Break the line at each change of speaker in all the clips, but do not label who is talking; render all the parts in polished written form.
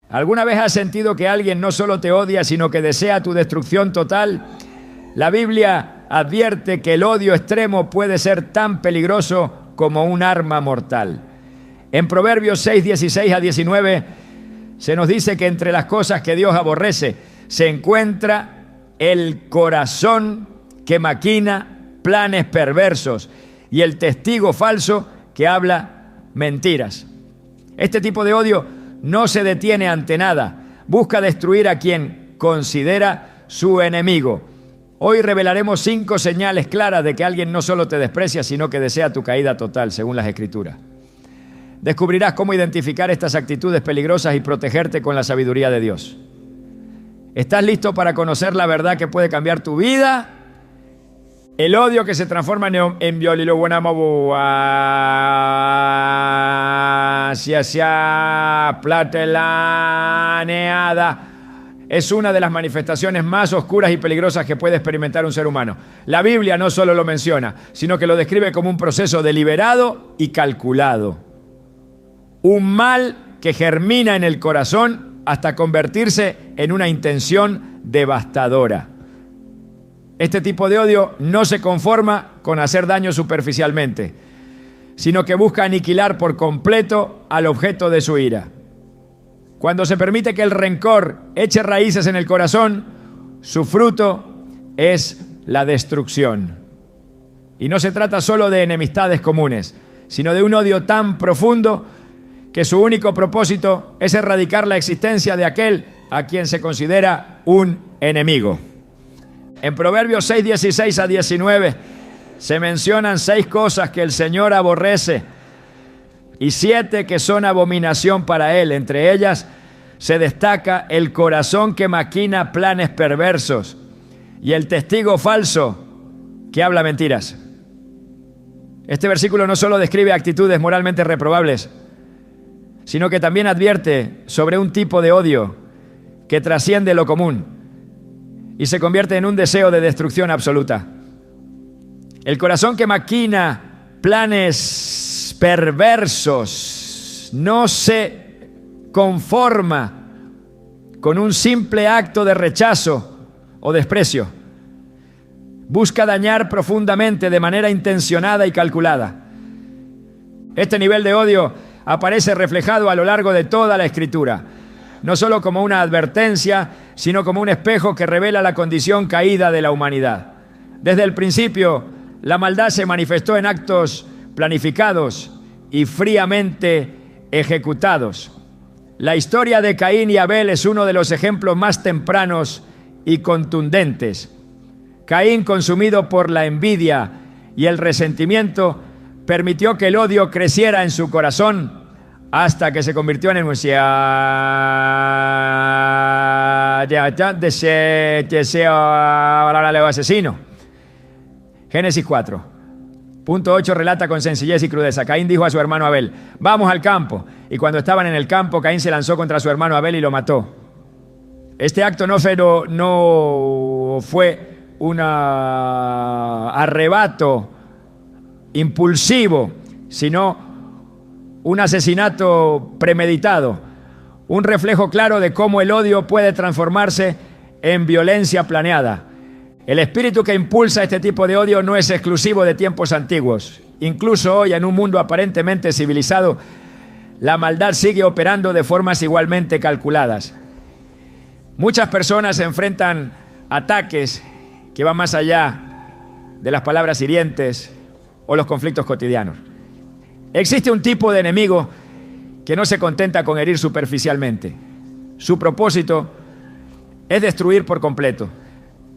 ¿Alguna vez has sentido que alguien no solo te odia, sino que desea tu destrucción total? La Biblia advierte que el odio extremo puede ser tan peligroso como un arma mortal. En Proverbios 6, 16 a 19 se nos dice que entre las cosas que Dios aborrece se encuentra el corazón que maquina planes perversos y el testigo falso que habla mentiras. Este tipo de odio no se detiene ante nada, busca destruir a quien considera su enemigo. Hoy revelaremos 5 señales claras de que alguien no solo te desprecia, sino que desea tu caída total, según las Escrituras. Descubrirás cómo identificar estas actitudes peligrosas y protegerte con la sabiduría de Dios. ¿Estás listo para conocer la verdad que puede cambiar tu vida? El odio que se transforma en violilo buena hacia platelaneada es una de las manifestaciones más oscuras y peligrosas que puede experimentar un ser humano. La Biblia no solo lo menciona, sino que lo describe como un proceso deliberado y calculado. Un mal que germina en el corazón hasta convertirse en una intención devastadora. Este tipo de odio no se conforma con hacer daño superficialmente, sino que busca aniquilar por completo al objeto de su ira. Cuando se permite que el rencor eche raíces en el corazón, su fruto es la destrucción. Y no se trata solo de enemistades comunes, sino de un odio tan profundo que su único propósito es erradicar la existencia de aquel a quien se considera un enemigo. En Proverbios 6, 16 a 19 se mencionan 6 cosas que el Señor aborrece y 7 que son abominación para Él. Entre ellas se destaca el corazón que maquina planes perversos y el testigo falso que habla mentiras. Este versículo no solo describe actitudes moralmente reprobables, sino que también advierte sobre un tipo de odio que trasciende lo común y se convierte en un deseo de destrucción absoluta. El corazón que maquina planes perversos no se conforma con un simple acto de rechazo o desprecio. Busca dañar profundamente de manera intencionada y calculada. Este nivel de odio aparece reflejado a lo largo de toda la Escritura, no solo como una advertencia, sino como un espejo que revela la condición caída de la humanidad. Desde el principio, la maldad se manifestó en actos planificados y fríamente ejecutados. La historia de Caín y Abel es uno de los ejemplos más tempranos y contundentes. Caín, consumido por la envidia y el resentimiento, permitió que el odio creciera en su corazón hasta que se convirtió en un deseo asesino. Génesis 4. Punto 8 relata con sencillez y crudeza. Caín dijo a su hermano Abel: vamos al campo. Y cuando estaban en el campo, Caín se lanzó contra su hermano Abel y lo mató. Este acto no fue un arrebato impulsivo, sino un asesinato premeditado, un reflejo claro de cómo el odio puede transformarse en violencia planeada. El espíritu que impulsa este tipo de odio no es exclusivo de tiempos antiguos. Incluso hoy, en un mundo aparentemente civilizado, la maldad sigue operando de formas igualmente calculadas. Muchas personas enfrentan ataques que van más allá de las palabras hirientes o los conflictos cotidianos. Existe un tipo de enemigo que no se contenta con herir superficialmente. Su propósito es destruir por completo.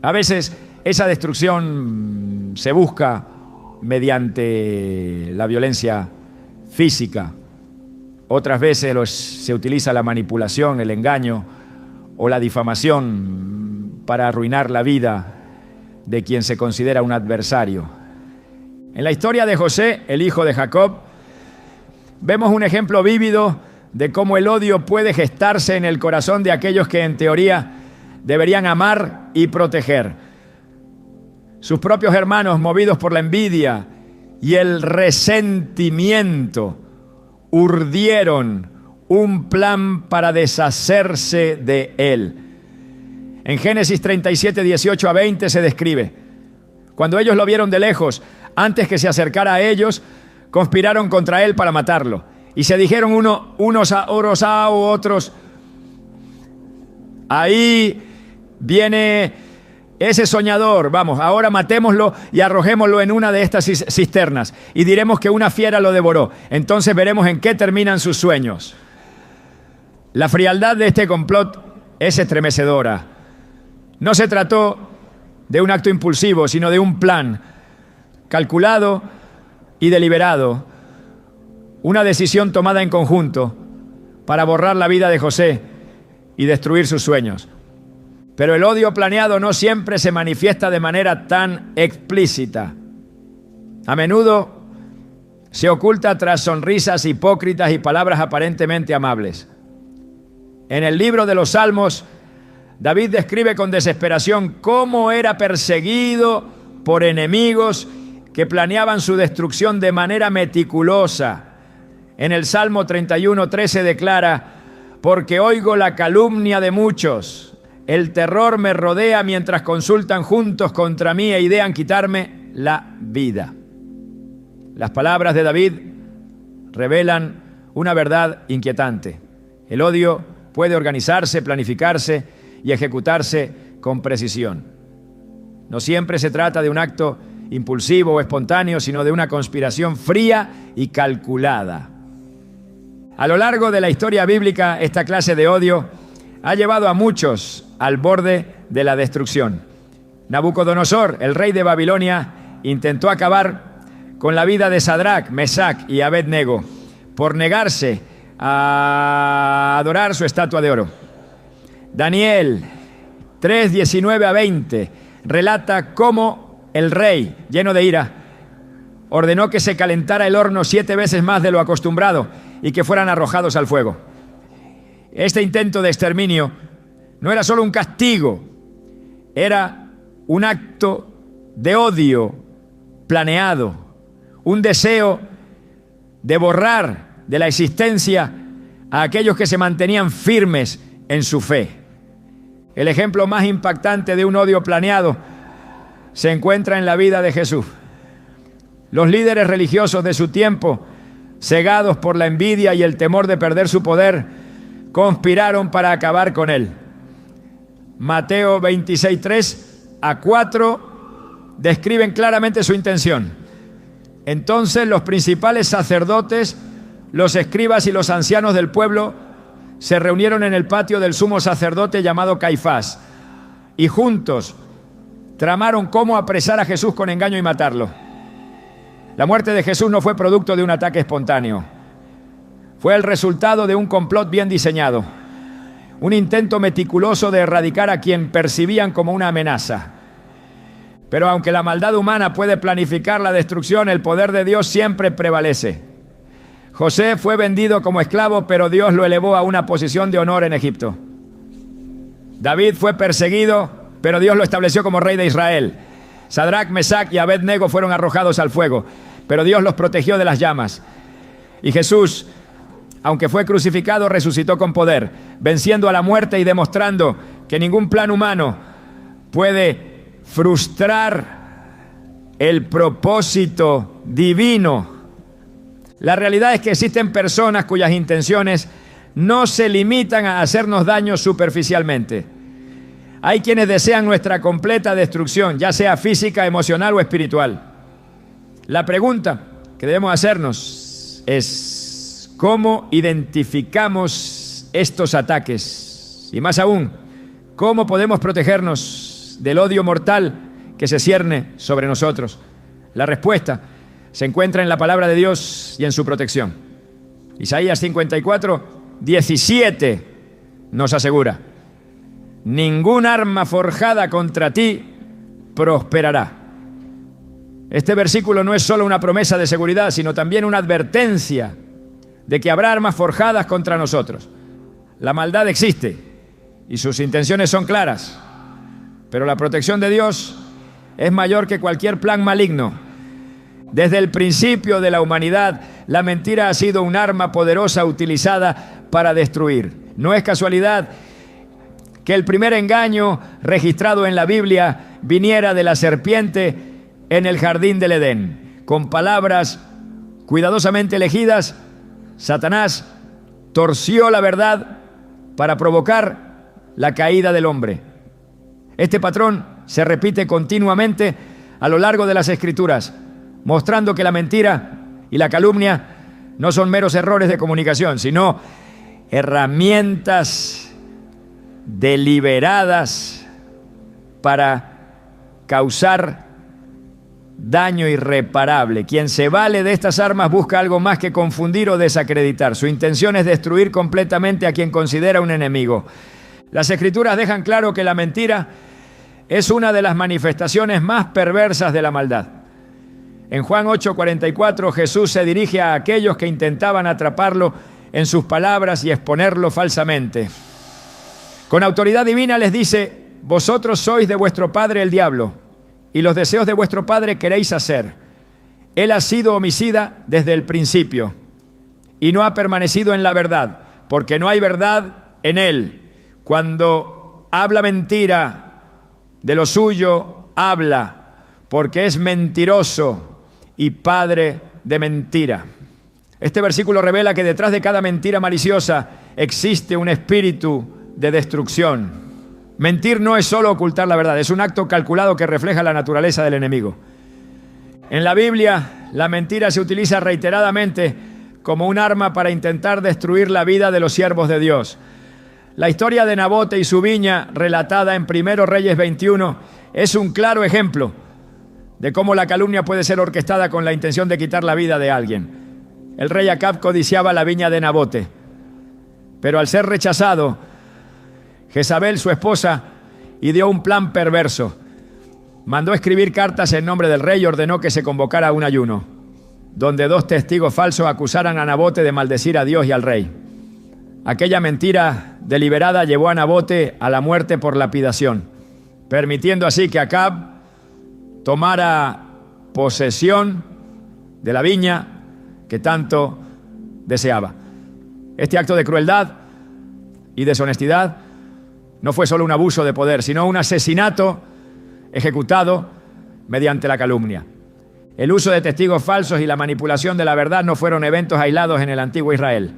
A veces esa destrucción se busca mediante la violencia física. Otras veces se utiliza la manipulación, el engaño o la difamación para arruinar la vida de quien se considera un adversario. En la historia de José, el hijo de Jacob, vemos un ejemplo vívido de cómo el odio puede gestarse en el corazón de aquellos que en teoría deberían amar y proteger. Sus propios hermanos, movidos por la envidia y el resentimiento, urdieron un plan para deshacerse de él. En Génesis 37, 18 a 20 se describe: cuando ellos lo vieron de lejos, antes que se acercara a ellos, conspiraron contra él para matarlo. Y se dijeron unos a otros: ahí viene ese soñador, vamos, ahora matémoslo y arrojémoslo en una de estas cisternas y diremos que una fiera lo devoró. Entonces veremos en qué terminan sus sueños. La frialdad de este complot es estremecedora. No se trató de un acto impulsivo, sino de un plan calculado y deliberado, una decisión tomada en conjunto para borrar la vida de José y destruir sus sueños. Pero el odio planeado no siempre se manifiesta de manera tan explícita. A menudo se oculta tras sonrisas hipócritas y palabras aparentemente amables. En el libro de los Salmos, David describe con desesperación cómo era perseguido por enemigos que planeaban su destrucción de manera meticulosa. En el Salmo 31:13 declara: porque oigo la calumnia de muchos, el terror me rodea mientras consultan juntos contra mí e idean quitarme la vida. Las palabras de David revelan una verdad inquietante. El odio puede organizarse, planificarse y ejecutarse con precisión. No siempre se trata de un acto impulsivo o espontáneo, sino de una conspiración fría y calculada. A lo largo de la historia bíblica, esta clase de odio ha llevado a muchos al borde de la destrucción. Nabucodonosor, el rey de Babilonia, intentó acabar con la vida de Sadrac, Mesac y Abed-nego por negarse a adorar su estatua de oro. Daniel 3:19 a 20 relata cómo el rey, lleno de ira, ordenó que se calentara el horno 7 veces más de lo acostumbrado y que fueran arrojados al fuego. Este intento de exterminio no era solo un castigo, era un acto de odio planeado, un deseo de borrar de la existencia a aquellos que se mantenían firmes en su fe. El ejemplo más impactante de un odio planeado se encuentra en la vida de Jesús. Los líderes religiosos de su tiempo, cegados por la envidia y el temor de perder su poder, conspiraron para acabar con él. Mateo 26:3 a 4 describen claramente su intención. Entonces los principales sacerdotes, los escribas y los ancianos del pueblo se reunieron en el patio del sumo sacerdote llamado Caifás y juntos tramaron cómo apresar a Jesús con engaño y matarlo. La muerte de Jesús no fue producto de un ataque espontáneo. Fue el resultado de un complot bien diseñado, un intento meticuloso de erradicar a quien percibían como una amenaza. Pero aunque la maldad humana puede planificar la destrucción, el poder de Dios siempre prevalece. José fue vendido como esclavo, pero Dios lo elevó a una posición de honor en Egipto. David fue perseguido, pero Dios lo estableció como rey de Israel. Sadrac, Mesac y Abed-nego fueron arrojados al fuego, pero Dios los protegió de las llamas. Y Jesús, aunque fue crucificado, resucitó con poder, venciendo a la muerte y demostrando que ningún plan humano puede frustrar el propósito divino. La realidad es que existen personas cuyas intenciones no se limitan a hacernos daño superficialmente. Hay quienes desean nuestra completa destrucción, ya sea física, emocional o espiritual. La pregunta que debemos hacernos es: ¿cómo identificamos estos ataques? Y más aún, ¿cómo podemos protegernos del odio mortal que se cierne sobre nosotros? La respuesta se encuentra en la palabra de Dios y en su protección. Isaías 54:17 nos asegura: ningún arma forjada contra ti prosperará. Este versículo no es solo una promesa de seguridad, sino también una advertencia de que habrá armas forjadas contra nosotros. La maldad existe y sus intenciones son claras, pero la protección de Dios es mayor que cualquier plan maligno. Desde el principio de la humanidad, la mentira ha sido un arma poderosa utilizada para destruir. No es casualidad que el primer engaño registrado en la Biblia viniera de la serpiente en el jardín del Edén. Con palabras cuidadosamente elegidas, Satanás torció la verdad para provocar la caída del hombre. Este patrón se repite continuamente a lo largo de las Escrituras, mostrando que la mentira y la calumnia no son meros errores de comunicación, sino herramientas deliberadas para causar daño irreparable. Quien se vale de estas armas busca algo más que confundir o desacreditar. Su intención es destruir completamente a quien considera un enemigo. Las Escrituras dejan claro que la mentira es una de las manifestaciones más perversas de la maldad. En Juan 8:44, Jesús se dirige a aquellos que intentaban atraparlo en sus palabras y exponerlo falsamente. Con autoridad divina les dice: vosotros sois de vuestro padre el diablo, y los deseos de vuestro padre queréis hacer. Él ha sido homicida desde el principio, y no ha permanecido en la verdad, porque no hay verdad en él. Cuando habla mentira, de lo suyo habla, porque es mentiroso y padre de mentira. Este versículo revela que detrás de cada mentira maliciosa existe un espíritu de destrucción. Mentir no es solo ocultar la verdad, es un acto calculado que refleja la naturaleza del enemigo. En la Biblia, la mentira se utiliza reiteradamente como un arma para intentar destruir la vida de los siervos de Dios. La historia de Nabote y su viña, relatada en 1 Reyes 21, es un claro ejemplo de cómo la calumnia puede ser orquestada con la intención de quitar la vida de alguien. El rey Acab codiciaba la viña de Nabote, pero al ser rechazado, Jezabel, su esposa, ideó un plan perverso. Mandó escribir cartas en nombre del rey y ordenó que se convocara un ayuno, donde 2 testigos falsos acusaran a Nabote de maldecir a Dios y al rey. Aquella mentira deliberada llevó a Nabote a la muerte por lapidación, permitiendo así que Acab tomara posesión de la viña que tanto deseaba. Este acto de crueldad y deshonestidad no fue solo un abuso de poder, sino un asesinato ejecutado mediante la calumnia. El uso de testigos falsos y la manipulación de la verdad no fueron eventos aislados en el antiguo Israel.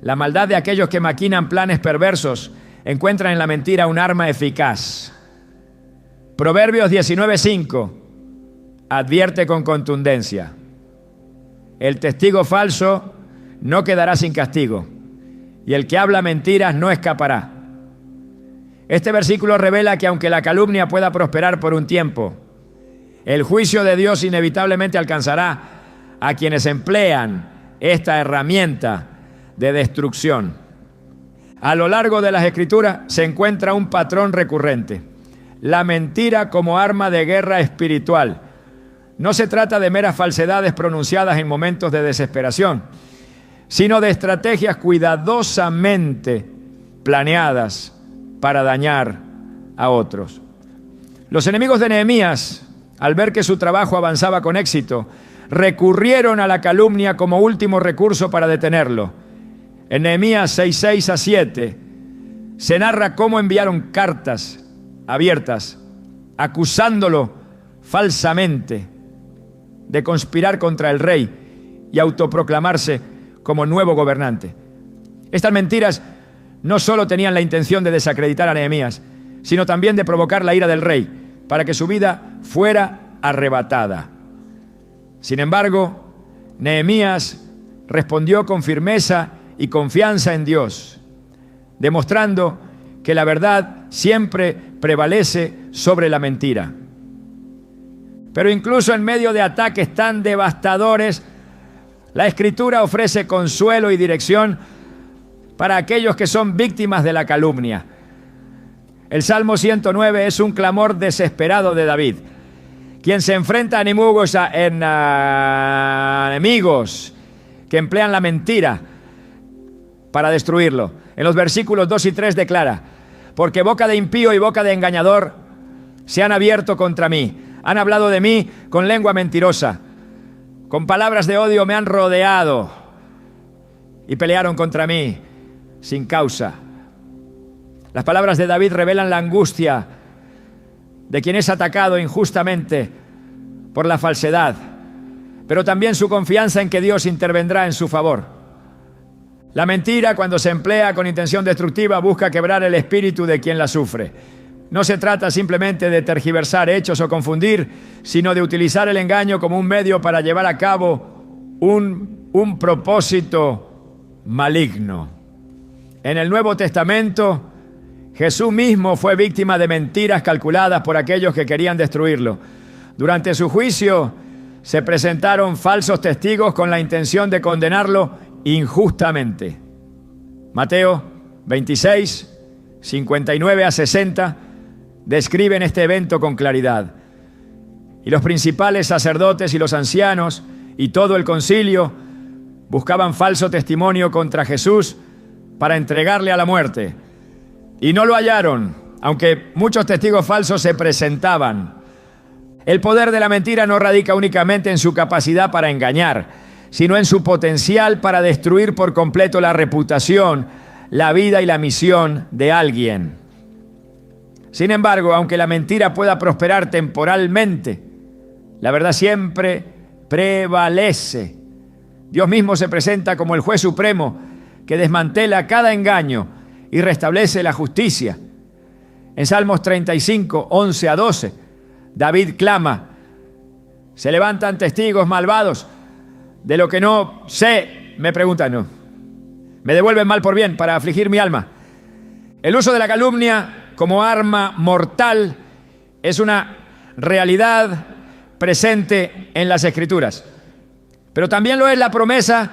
La maldad de aquellos que maquinan planes perversos encuentra en la mentira un arma eficaz. Proverbios 19:5 advierte con contundencia: el testigo falso no quedará sin castigo, y el que habla mentiras no escapará. Este versículo revela que aunque la calumnia pueda prosperar por un tiempo, el juicio de Dios inevitablemente alcanzará a quienes emplean esta herramienta de destrucción. A lo largo de las Escrituras se encuentra un patrón recurrente: la mentira como arma de guerra espiritual. No se trata de meras falsedades pronunciadas en momentos de desesperación, sino de estrategias cuidadosamente planeadas para dañar a otros. Los enemigos de Nehemías, al ver que su trabajo avanzaba con éxito, recurrieron a la calumnia como último recurso para detenerlo. En Nehemías 6:6-7 se narra cómo enviaron cartas abiertas acusándolo falsamente de conspirar contra el rey y autoproclamarse como nuevo gobernante. Estas mentiras no solo tenían la intención de desacreditar a Nehemías, sino también de provocar la ira del rey para que su vida fuera arrebatada. Sin embargo, Nehemías respondió con firmeza y confianza en Dios, demostrando que la verdad siempre prevalece sobre la mentira. Pero incluso en medio de ataques tan devastadores, la Escritura ofrece consuelo y dirección para aquellos que son víctimas de la calumnia. El Salmo 109 es un clamor desesperado de David, quien se enfrenta a enemigos que emplean la mentira para destruirlo. En los versículos 2 y 3 declara: porque boca de impío y boca de engañador se han abierto contra mí. Han hablado de mí con lengua mentirosa. Con palabras de odio me han rodeado. y pelearon contra mí sin causa. Las palabras de David revelan la angustia de quien es atacado injustamente por la falsedad, pero también su confianza en que Dios intervendrá en su favor. La mentira, cuando se emplea con intención destructiva, busca quebrar el espíritu de quien la sufre. No se trata simplemente de tergiversar hechos o confundir, sino de utilizar el engaño como un medio para llevar a cabo un propósito maligno. En el Nuevo Testamento, Jesús mismo fue víctima de mentiras calculadas por aquellos que querían destruirlo. Durante su juicio, se presentaron falsos testigos con la intención de condenarlo injustamente. Mateo 26, 59 a 60 describen este evento con claridad. Y los principales sacerdotes y los ancianos y todo el concilio buscaban falso testimonio contra Jesús para entregarle a la muerte. Y no lo hallaron, aunque muchos testigos falsos se presentaban. El poder de la mentira no radica únicamente en su capacidad para engañar, sino en su potencial para destruir por completo la reputación, la vida y la misión de alguien. Sin embargo, aunque la mentira pueda prosperar temporalmente, la verdad siempre prevalece. Dios mismo se presenta como el juez supremo que desmantela cada engaño y restablece la justicia. En Salmos 35, 11 a 12, David clama: se levantan testigos malvados de lo que no sé, me preguntan, no. Me devuelven mal por bien para afligir mi alma. El uso de la calumnia como arma mortal es una realidad presente en las Escrituras. Pero también lo es la promesa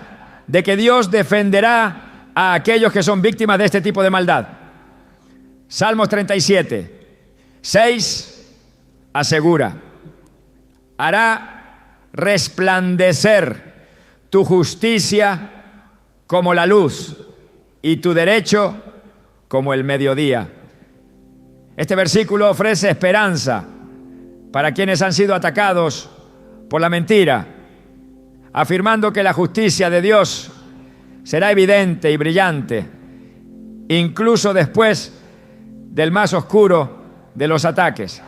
de que Dios defenderá a aquellos que son víctimas de este tipo de maldad. Salmos 37, 6 asegura: hará resplandecer tu justicia como la luz y tu derecho como el mediodía. Este versículo ofrece esperanza para quienes han sido atacados por la mentira, afirmando que la justicia de Dios será evidente y brillante, incluso después del más oscuro de los ataques.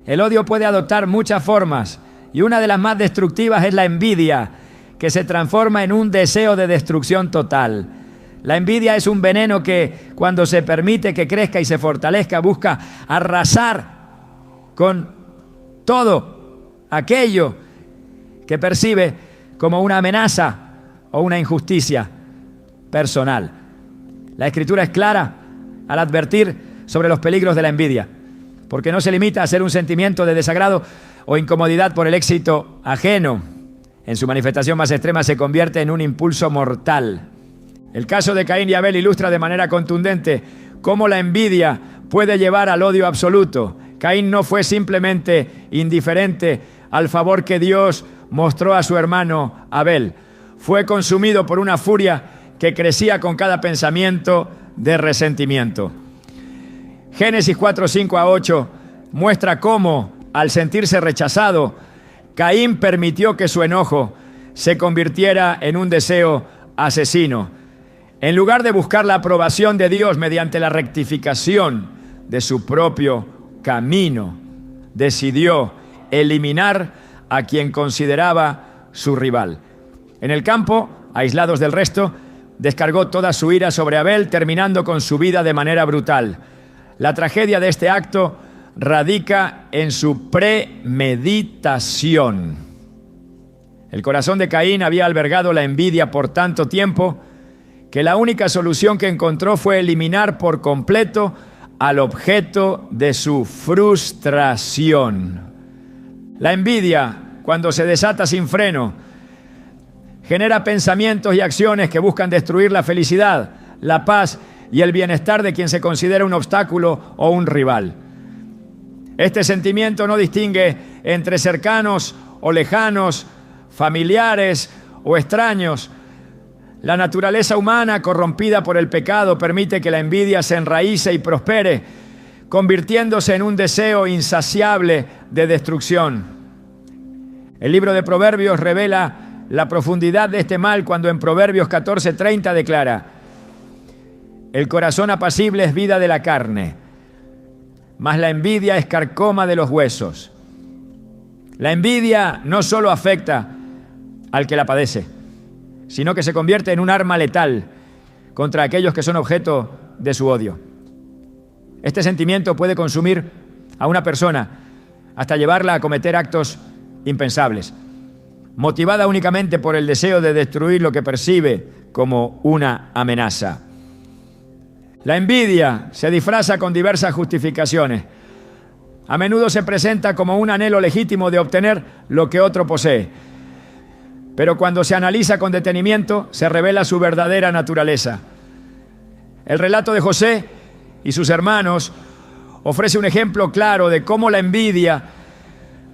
El odio puede adoptar muchas formas, y una de las más destructivas es la envidia, que se transforma en un deseo de destrucción total. La envidia es un veneno que, cuando se permite que crezca y se fortalezca, busca arrasar con todo aquello que percibe como una amenaza o una injusticia personal. La Escritura es clara al advertir sobre los peligros de la envidia, porque no se limita a ser un sentimiento de desagrado o incomodidad por el éxito ajeno. En su manifestación más extrema se convierte en un impulso mortal. El caso de Caín y Abel ilustra de manera contundente cómo la envidia puede llevar al odio absoluto. Caín no fue simplemente indiferente al favor que Dios mostró a su hermano Abel. Fue consumido por una furia que crecía con cada pensamiento de resentimiento. Génesis 4, 5 a 8 muestra cómo, al sentirse rechazado, Caín permitió que su enojo se convirtiera en un deseo asesino. En lugar de buscar la aprobación de Dios mediante la rectificación de su propio camino, decidió eliminar a quien consideraba su rival. En el campo, aislados del resto, descargó toda su ira sobre Abel, terminando con su vida de manera brutal. La tragedia de este acto radica en su premeditación. El corazón de Caín había albergado la envidia por tanto tiempo que la única solución que encontró fue eliminar por completo al objeto de su frustración. La envidia, cuando se desata sin freno, genera pensamientos y acciones que buscan destruir la felicidad, la paz y el bienestar de quien se considera un obstáculo o un rival. Este sentimiento no distingue entre cercanos o lejanos, familiares o extraños. La naturaleza humana, corrompida por el pecado, permite que la envidia se enraíce y prospere, convirtiéndose en un deseo insaciable de destrucción. El libro de Proverbios revela la profundidad de este mal cuando en Proverbios 14:30 declara: el corazón apacible es vida de la carne, mas la envidia es carcoma de los huesos. La envidia no solo afecta al que la padece, sino que se convierte en un arma letal contra aquellos que son objeto de su odio. Este sentimiento puede consumir a una persona hasta llevarla a cometer actos impensables, motivada únicamente por el deseo de destruir lo que percibe como una amenaza. La envidia se disfraza con diversas justificaciones. A menudo se presenta como un anhelo legítimo de obtener lo que otro posee. Pero cuando se analiza con detenimiento, se revela su verdadera naturaleza. El relato de José y sus hermanos ofrece un ejemplo claro de cómo la envidia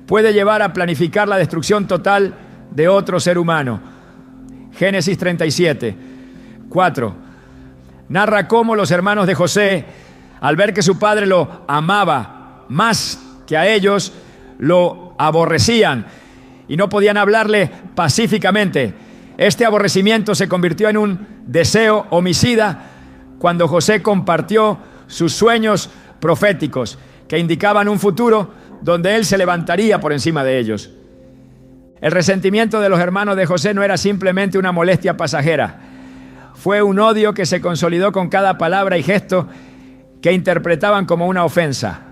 puede llevar a planificar la destrucción total de otro ser humano. Génesis 37, 4. Narra cómo los hermanos de José, al ver que su padre lo amaba más que a ellos, lo aborrecían y no podían hablarle pacíficamente. Este aborrecimiento se convirtió en un deseo homicida cuando José compartió sus sueños proféticos que indicaban un futuro donde él se levantaría por encima de ellos. El resentimiento de los hermanos de José no era simplemente una molestia pasajera. Fue un odio que se consolidó con cada palabra y gesto que interpretaban como una ofensa.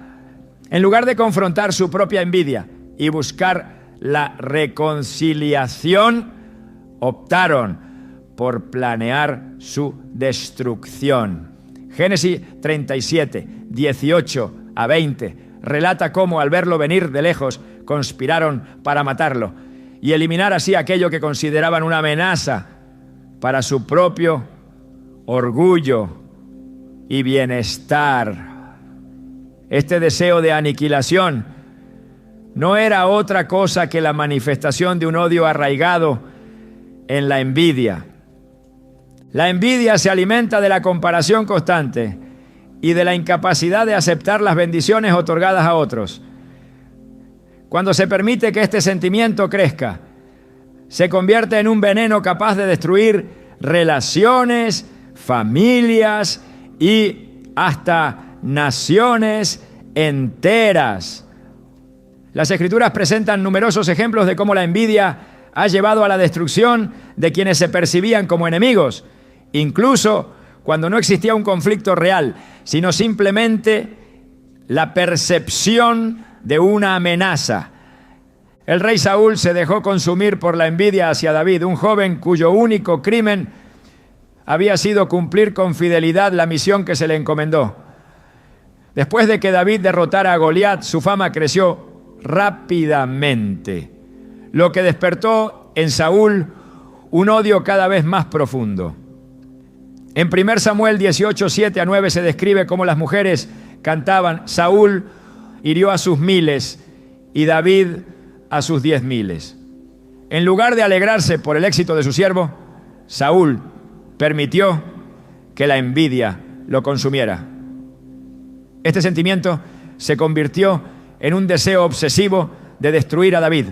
En lugar de confrontar su propia envidia y buscar la reconciliación, optaron por planear su destrucción. Génesis 37, 18 a 20 relata cómo al verlo venir de lejos conspiraron para matarlo y eliminar así aquello que consideraban una amenaza para su propio orgullo y bienestar. Este deseo de aniquilación no era otra cosa que la manifestación de un odio arraigado en la envidia. La envidia se alimenta de la comparación constante y de la incapacidad de aceptar las bendiciones otorgadas a otros. Cuando se permite que este sentimiento crezca, se convierte en un veneno capaz de destruir relaciones, familias y hasta naciones enteras. Las Escrituras presentan numerosos ejemplos de cómo la envidia ha llevado a la destrucción de quienes se percibían como enemigos, incluso cuando no existía un conflicto real, sino simplemente la percepción de una amenaza. El rey Saúl se dejó consumir por la envidia hacia David, un joven cuyo único crimen había sido cumplir con fidelidad la misión que se le encomendó. Después de que David derrotara a Goliat, su fama creció rápidamente, lo que despertó en Saúl un odio cada vez más profundo. En 1 Samuel 18, 7 a 9 se describe cómo las mujeres cantaban: Saúl hirió a sus miles y David a sus 10,000. En lugar de alegrarse por el éxito de su siervo, Saúl permitió que la envidia lo consumiera. Este sentimiento se convirtió en un deseo obsesivo de destruir a David,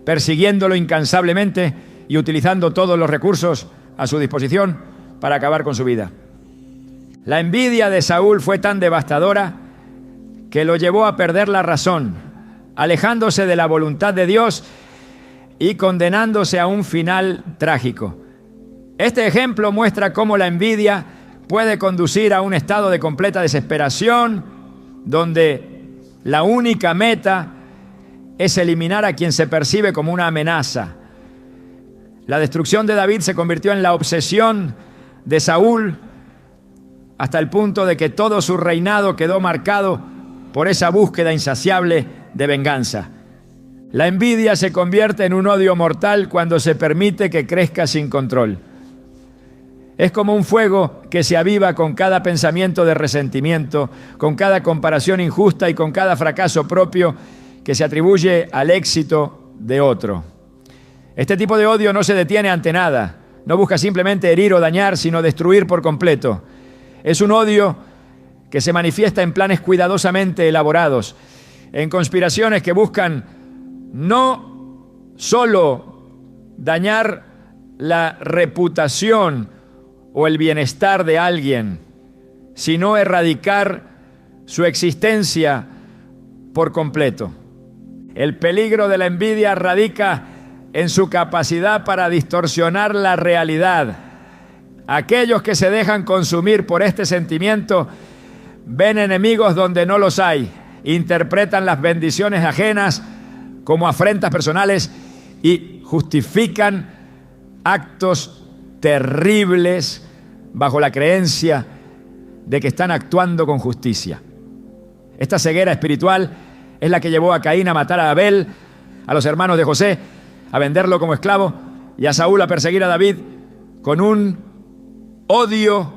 persiguiéndolo incansablemente y utilizando todos los recursos a su disposición para acabar con su vida. La envidia de Saúl fue tan devastadora que lo llevó a perder la razón, alejándose de la voluntad de Dios y condenándose a un final trágico. Este ejemplo muestra cómo la envidia puede conducir a un estado de completa desesperación, donde la única meta es eliminar a quien se percibe como una amenaza. La destrucción de David se convirtió en la obsesión de Saúl hasta el punto de que todo su reinado quedó marcado por esa búsqueda insaciable de venganza. La envidia se convierte en un odio mortal cuando se permite que crezca sin control. Es como un fuego que se aviva con cada pensamiento de resentimiento, con cada comparación injusta y con cada fracaso propio que se atribuye al éxito de otro. Este tipo de odio no se detiene ante nada, no busca simplemente herir o dañar, sino destruir por completo. Es un odio que se manifiesta en planes cuidadosamente elaborados, en conspiraciones que buscan no solo dañar la reputación o el bienestar de alguien, sino erradicar su existencia por completo. El peligro de la envidia radica en su capacidad para distorsionar la realidad. Aquellos que se dejan consumir por este sentimiento ven enemigos donde no los hay, interpretan las bendiciones ajenas como afrentas personales y justifican actos terribles bajo la creencia de que están actuando con justicia. Esta ceguera espiritual es la que llevó a Caín a matar a Abel, a los hermanos de José, a venderlo como esclavo, y a Saúl a perseguir a David con un odio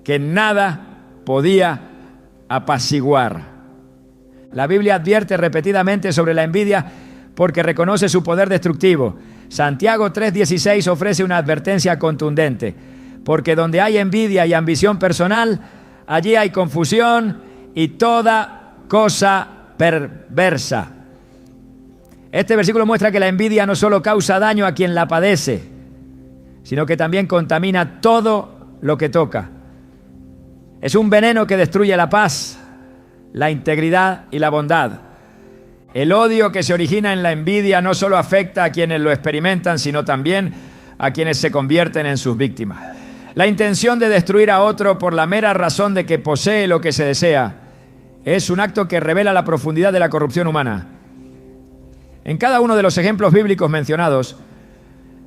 que nada podía apaciguar. La Biblia advierte repetidamente sobre la envidia porque reconoce su poder destructivo. Santiago 3:16 ofrece una advertencia contundente, porque donde hay envidia y ambición personal, allí hay confusión y toda cosa perversa. Este versículo muestra que la envidia no solo causa daño a quien la padece, sino que también contamina todo lo que toca. Es un veneno que destruye la paz, la integridad y la bondad. El odio que se origina en la envidia no solo afecta a quienes lo experimentan, sino también a quienes se convierten en sus víctimas. La intención de destruir a otro por la mera razón de que posee lo que se desea es un acto que revela la profundidad de la corrupción humana. En cada uno de los ejemplos bíblicos mencionados,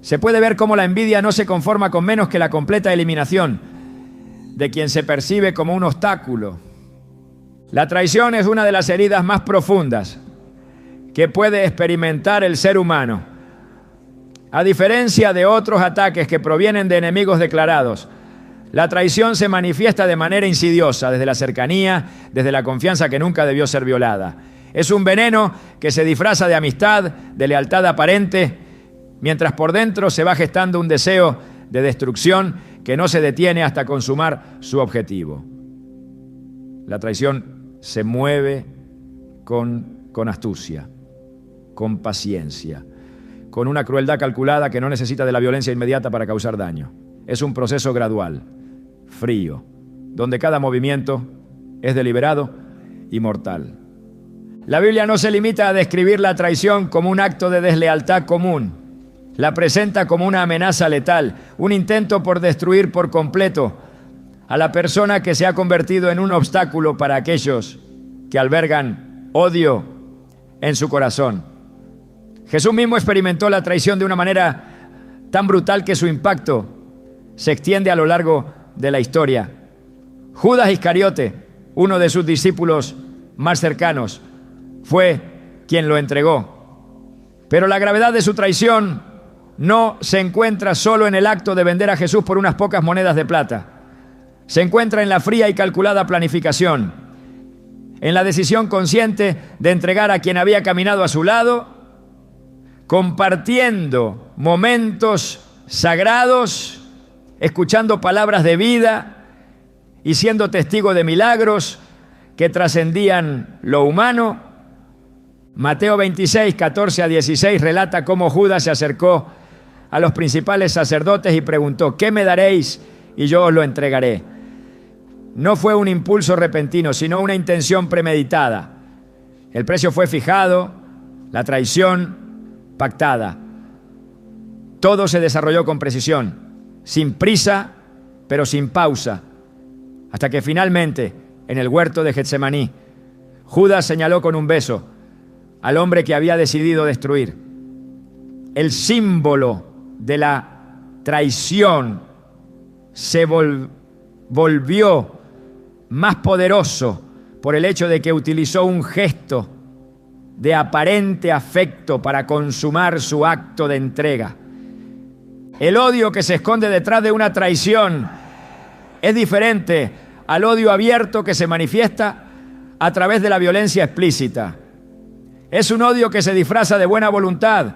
se puede ver cómo la envidia no se conforma con menos que la completa eliminación de quien se percibe como un obstáculo. La traición es una de las heridas más profundas que puede experimentar el ser humano. A diferencia de otros ataques que provienen de enemigos declarados, la traición se manifiesta de manera insidiosa, desde la cercanía, desde la confianza que nunca debió ser violada. Es un veneno que se disfraza de amistad, de lealtad aparente, mientras por dentro se va gestando un deseo de destrucción que no se detiene hasta consumar su objetivo. La traición se mueve con astucia, con paciencia, con una crueldad calculada que no necesita de la violencia inmediata para causar daño. Es un proceso gradual, frío, donde cada movimiento es deliberado y mortal. La Biblia no se limita a describir la traición como un acto de deslealtad común. La presenta como una amenaza letal, un intento por destruir por completo a la persona que se ha convertido en un obstáculo para aquellos que albergan odio en su corazón. Jesús mismo experimentó la traición de una manera tan brutal que su impacto se extiende a lo largo de la historia. Judas Iscariote, uno de sus discípulos más cercanos, fue quien lo entregó. Pero la gravedad de su traición no se encuentra solo en el acto de vender a Jesús por unas pocas monedas de plata. Se encuentra en la fría y calculada planificación, en la decisión consciente de entregar a quien había caminado a su lado, compartiendo momentos sagrados, escuchando palabras de vida y siendo testigo de milagros que trascendían lo humano. Mateo 26, 14 a 16 relata cómo Judas se acercó a los principales sacerdotes y preguntó: ¿qué me daréis? Y yo os lo entregaré. No fue un impulso repentino, sino una intención premeditada. El precio fue fijado, la traición pactada. Todo se desarrolló con precisión, sin prisa, pero sin pausa, hasta que finalmente, en el huerto de Getsemaní, Judas señaló con un beso al hombre que había decidido destruir. El símbolo de la traición se volvió más poderoso por el hecho de que utilizó un gesto de aparente afecto para consumar su acto de entrega. El odio que se esconde detrás de una traición es diferente al odio abierto que se manifiesta a través de la violencia explícita. Es un odio que se disfraza de buena voluntad,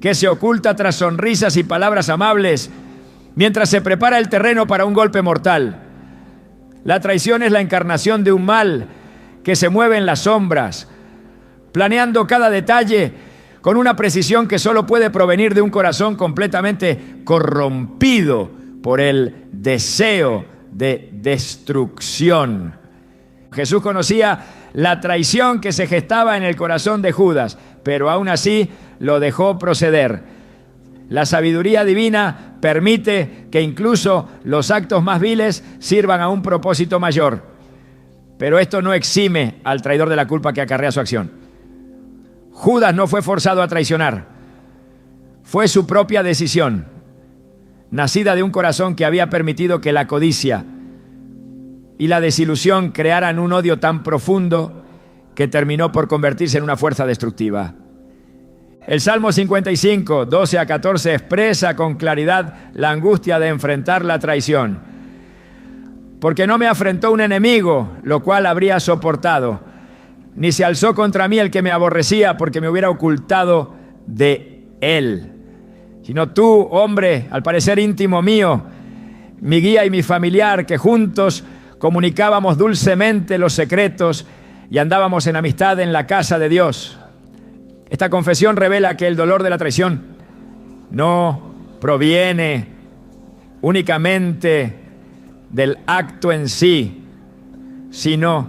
que se oculta tras sonrisas y palabras amables, mientras se prepara el terreno para un golpe mortal. La traición es la encarnación de un mal que se mueve en las sombras, planeando cada detalle con una precisión que solo puede provenir de un corazón completamente corrompido por el deseo de destrucción. Jesús conocía la traición que se gestaba en el corazón de Judas, pero aún así lo dejó proceder. La sabiduría divina permite que incluso los actos más viles sirvan a un propósito mayor, pero esto no exime al traidor de la culpa que acarrea su acción. Judas no fue forzado a traicionar, fue su propia decisión, nacida de un corazón que había permitido que la codicia y la desilusión crearan un odio tan profundo que terminó por convertirse en una fuerza destructiva. El Salmo 55, 12 a 14 expresa con claridad la angustia de enfrentar la traición. Porque no me afrentó un enemigo, lo cual habría soportado, ni se alzó contra mí el que me aborrecía, porque me hubiera ocultado de él. Sino tú, hombre, al parecer íntimo mío, mi guía y mi familiar, que juntos comunicábamos dulcemente los secretos y andábamos en amistad en la casa de Dios. Esta confesión revela que el dolor de la traición no proviene únicamente del acto en sí, sino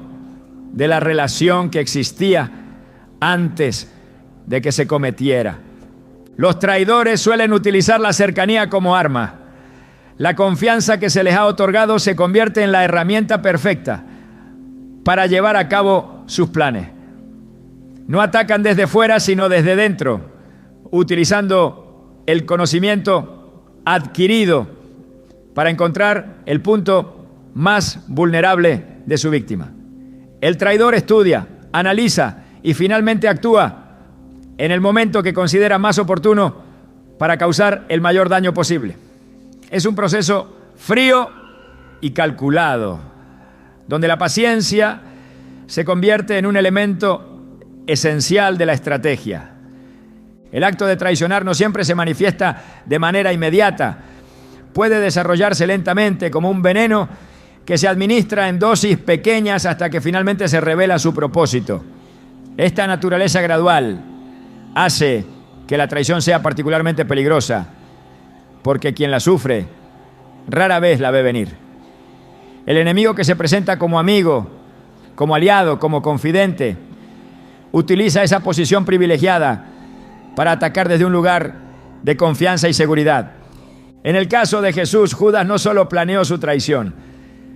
de la relación que existía antes de que se cometiera. Los traidores suelen utilizar la cercanía como arma. La confianza que se les ha otorgado se convierte en la herramienta perfecta para llevar a cabo sus planes. No atacan desde fuera, sino desde dentro, utilizando el conocimiento adquirido para encontrar el punto más vulnerable de su víctima. El traidor estudia, analiza y finalmente actúa en el momento que considera más oportuno para causar el mayor daño posible. Es un proceso frío y calculado, donde la paciencia se convierte en un elemento esencial de la estrategia. El acto de traicionar no siempre se manifiesta de manera inmediata. Puede desarrollarse lentamente como un veneno que se administra en dosis pequeñas hasta que finalmente se revela su propósito. Esta naturaleza gradual hace que la traición sea particularmente peligrosa, porque quien la sufre rara vez la ve venir. El enemigo que se presenta como amigo, como aliado, como confidente, utiliza esa posición privilegiada para atacar desde un lugar de confianza y seguridad. En el caso de Jesús, Judas no solo planeó su traición,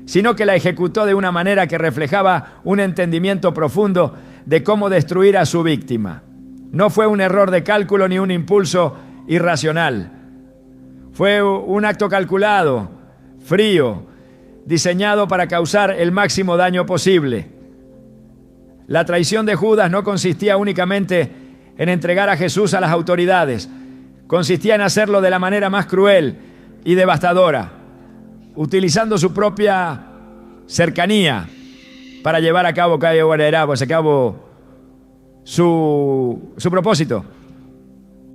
sino que la ejecutó de una manera que reflejaba un entendimiento profundo de cómo destruir a su víctima. No fue un error de cálculo ni un impulso irracional. Fue un acto calculado, frío, diseñado para causar el máximo daño posible. La traición de Judas no consistía únicamente en entregar a Jesús a las autoridades. Consistía en hacerlo de la manera más cruel y devastadora, utilizando su propia cercanía para llevar a cabo su propósito.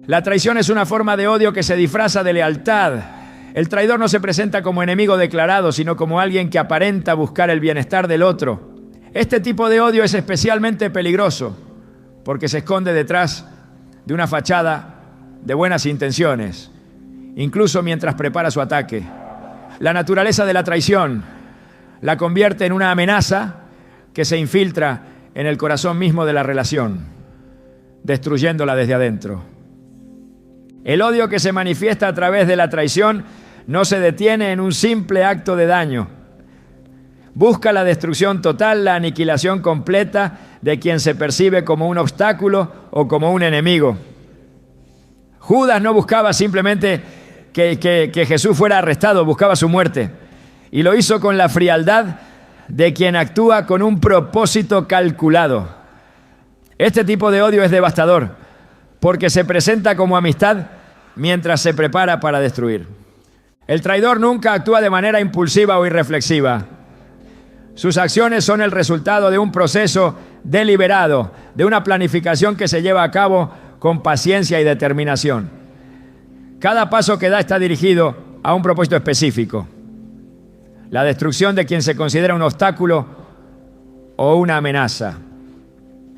La traición es una forma de odio que se disfraza de lealtad. El traidor no se presenta como enemigo declarado, sino como alguien que aparenta buscar el bienestar del otro. Este tipo de odio es especialmente peligroso porque se esconde detrás de una fachada de buenas intenciones, incluso mientras prepara su ataque. La naturaleza de la traición la convierte en una amenaza que se infiltra en el corazón mismo de la relación, destruyéndola desde adentro. El odio que se manifiesta a través de la traición no se detiene en un simple acto de daño. Busca la destrucción total, la aniquilación completa de quien se percibe como un obstáculo o como un enemigo. Judas no buscaba simplemente que Jesús fuera arrestado, buscaba su muerte. Y lo hizo con la frialdad de quien actúa con un propósito calculado. Este tipo de odio es devastador, porque se presenta como amistad mientras se prepara para destruir. El traidor nunca actúa de manera impulsiva o irreflexiva. Sus acciones son el resultado de un proceso deliberado, de una planificación que se lleva a cabo con paciencia y determinación. Cada paso que da está dirigido a un propósito específico: la destrucción de quien se considera un obstáculo o una amenaza.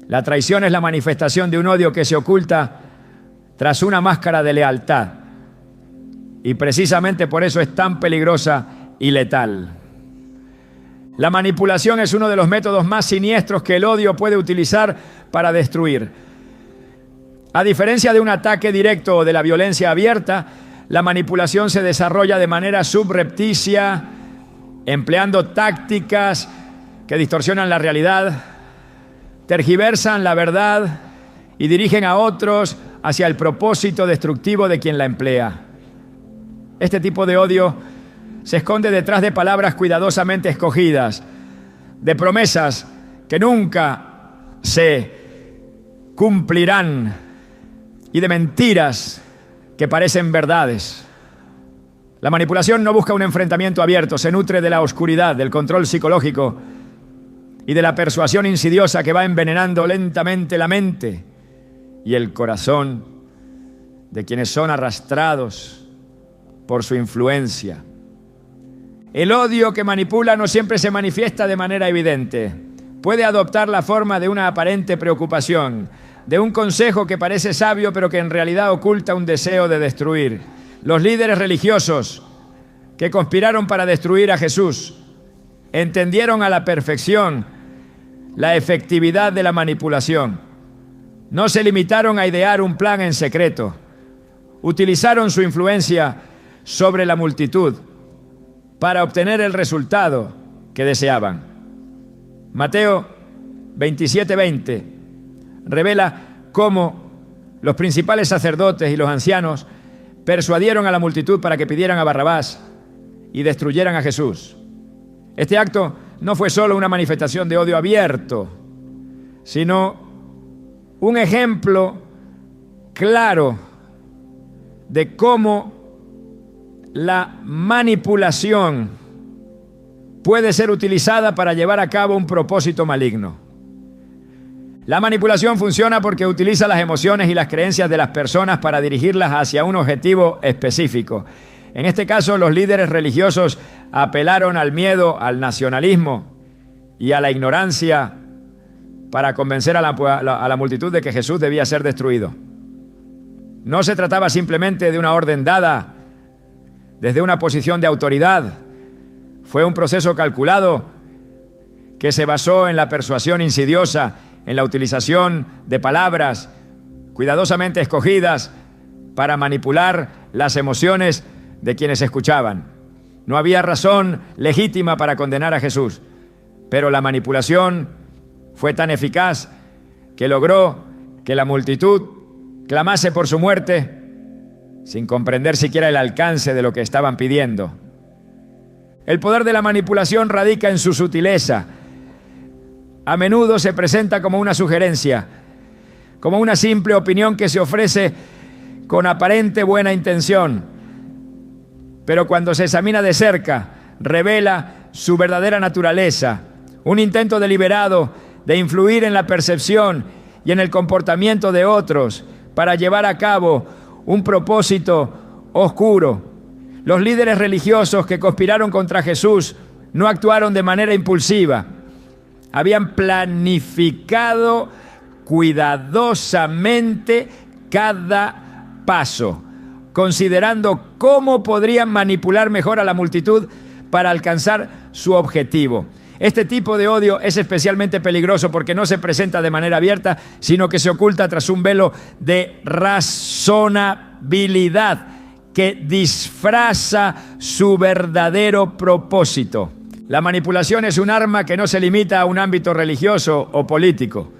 La traición es la manifestación de un odio que se oculta tras una máscara de lealtad. Y precisamente por eso es tan peligrosa y letal. La manipulación es uno de los métodos más siniestros que el odio puede utilizar para destruir. A diferencia de un ataque directo o de la violencia abierta, la manipulación se desarrolla de manera subrepticia, empleando tácticas que distorsionan la realidad, tergiversan la verdad y dirigen a otros hacia el propósito destructivo de quien la emplea. Este tipo de odio se esconde detrás de palabras cuidadosamente escogidas, de promesas que nunca se cumplirán y de mentiras que parecen verdades. La manipulación no busca un enfrentamiento abierto, se nutre de la oscuridad, del control psicológico y de la persuasión insidiosa que va envenenando lentamente la mente y el corazón de quienes son arrastrados por su influencia. El odio que manipula no siempre se manifiesta de manera evidente. Puede adoptar la forma de una aparente preocupación, de un consejo que parece sabio pero que en realidad oculta un deseo de destruir. Los líderes religiosos que conspiraron para destruir a Jesús entendieron a la perfección la efectividad de la manipulación. No se limitaron a idear un plan en secreto. Utilizaron su influencia sobre la multitud para obtener el resultado que deseaban. Mateo 27:20 revela cómo los principales sacerdotes y los ancianos persuadieron a la multitud para que pidieran a Barrabás y destruyeran a Jesús. Este acto no fue solo una manifestación de odio abierto, sino un ejemplo claro de cómo la manipulación puede ser utilizada para llevar a cabo un propósito maligno. La manipulación funciona porque utiliza las emociones y las creencias de las personas para dirigirlas hacia un objetivo específico. En este caso, los líderes religiosos apelaron al miedo, al nacionalismo y a la ignorancia para convencer a la multitud de que Jesús debía ser destruido. No se trataba simplemente de una orden dada desde una posición de autoridad. Fue un proceso calculado que se basó en la persuasión insidiosa, en la utilización de palabras cuidadosamente escogidas para manipular las emociones de quienes escuchaban. No había razón legítima para condenar a Jesús, pero la manipulación fue tan eficaz que logró que la multitud clamase por su muerte sin comprender siquiera el alcance de lo que estaban pidiendo. El poder de la manipulación radica en su sutileza. A menudo se presenta como una sugerencia, como una simple opinión que se ofrece con aparente buena intención, pero cuando se examina de cerca, revela su verdadera naturaleza, un intento deliberado de influir en la percepción y en el comportamiento de otros para llevar a cabo un propósito oscuro. Los líderes religiosos que conspiraron contra Jesús no actuaron de manera impulsiva. Habían planificado cuidadosamente cada paso, considerando cómo podrían manipular mejor a la multitud para alcanzar su objetivo. Este tipo de odio es especialmente peligroso porque no se presenta de manera abierta, sino que se oculta tras un velo de razonabilidad que disfraza su verdadero propósito. La manipulación es un arma que no se limita a un ámbito religioso o político.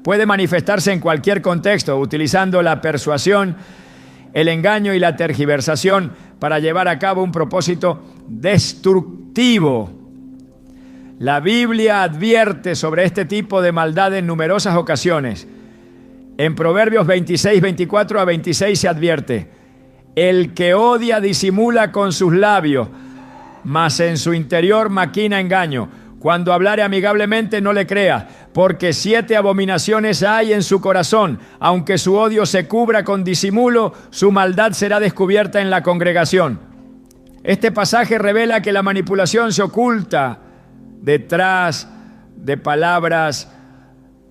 Puede manifestarse en cualquier contexto, utilizando la persuasión, el engaño y la tergiversación para llevar a cabo un propósito destructivo. La Biblia advierte sobre este tipo de maldad en numerosas ocasiones. En Proverbios 26, 24 a 26 se advierte: el que odia disimula con sus labios, mas en su interior maquina engaño. Cuando hablare amigablemente no le creas, porque 7 abominaciones hay en su corazón. Aunque su odio se cubra con disimulo, su maldad será descubierta en la congregación. Este pasaje revela que la manipulación se oculta detrás de palabras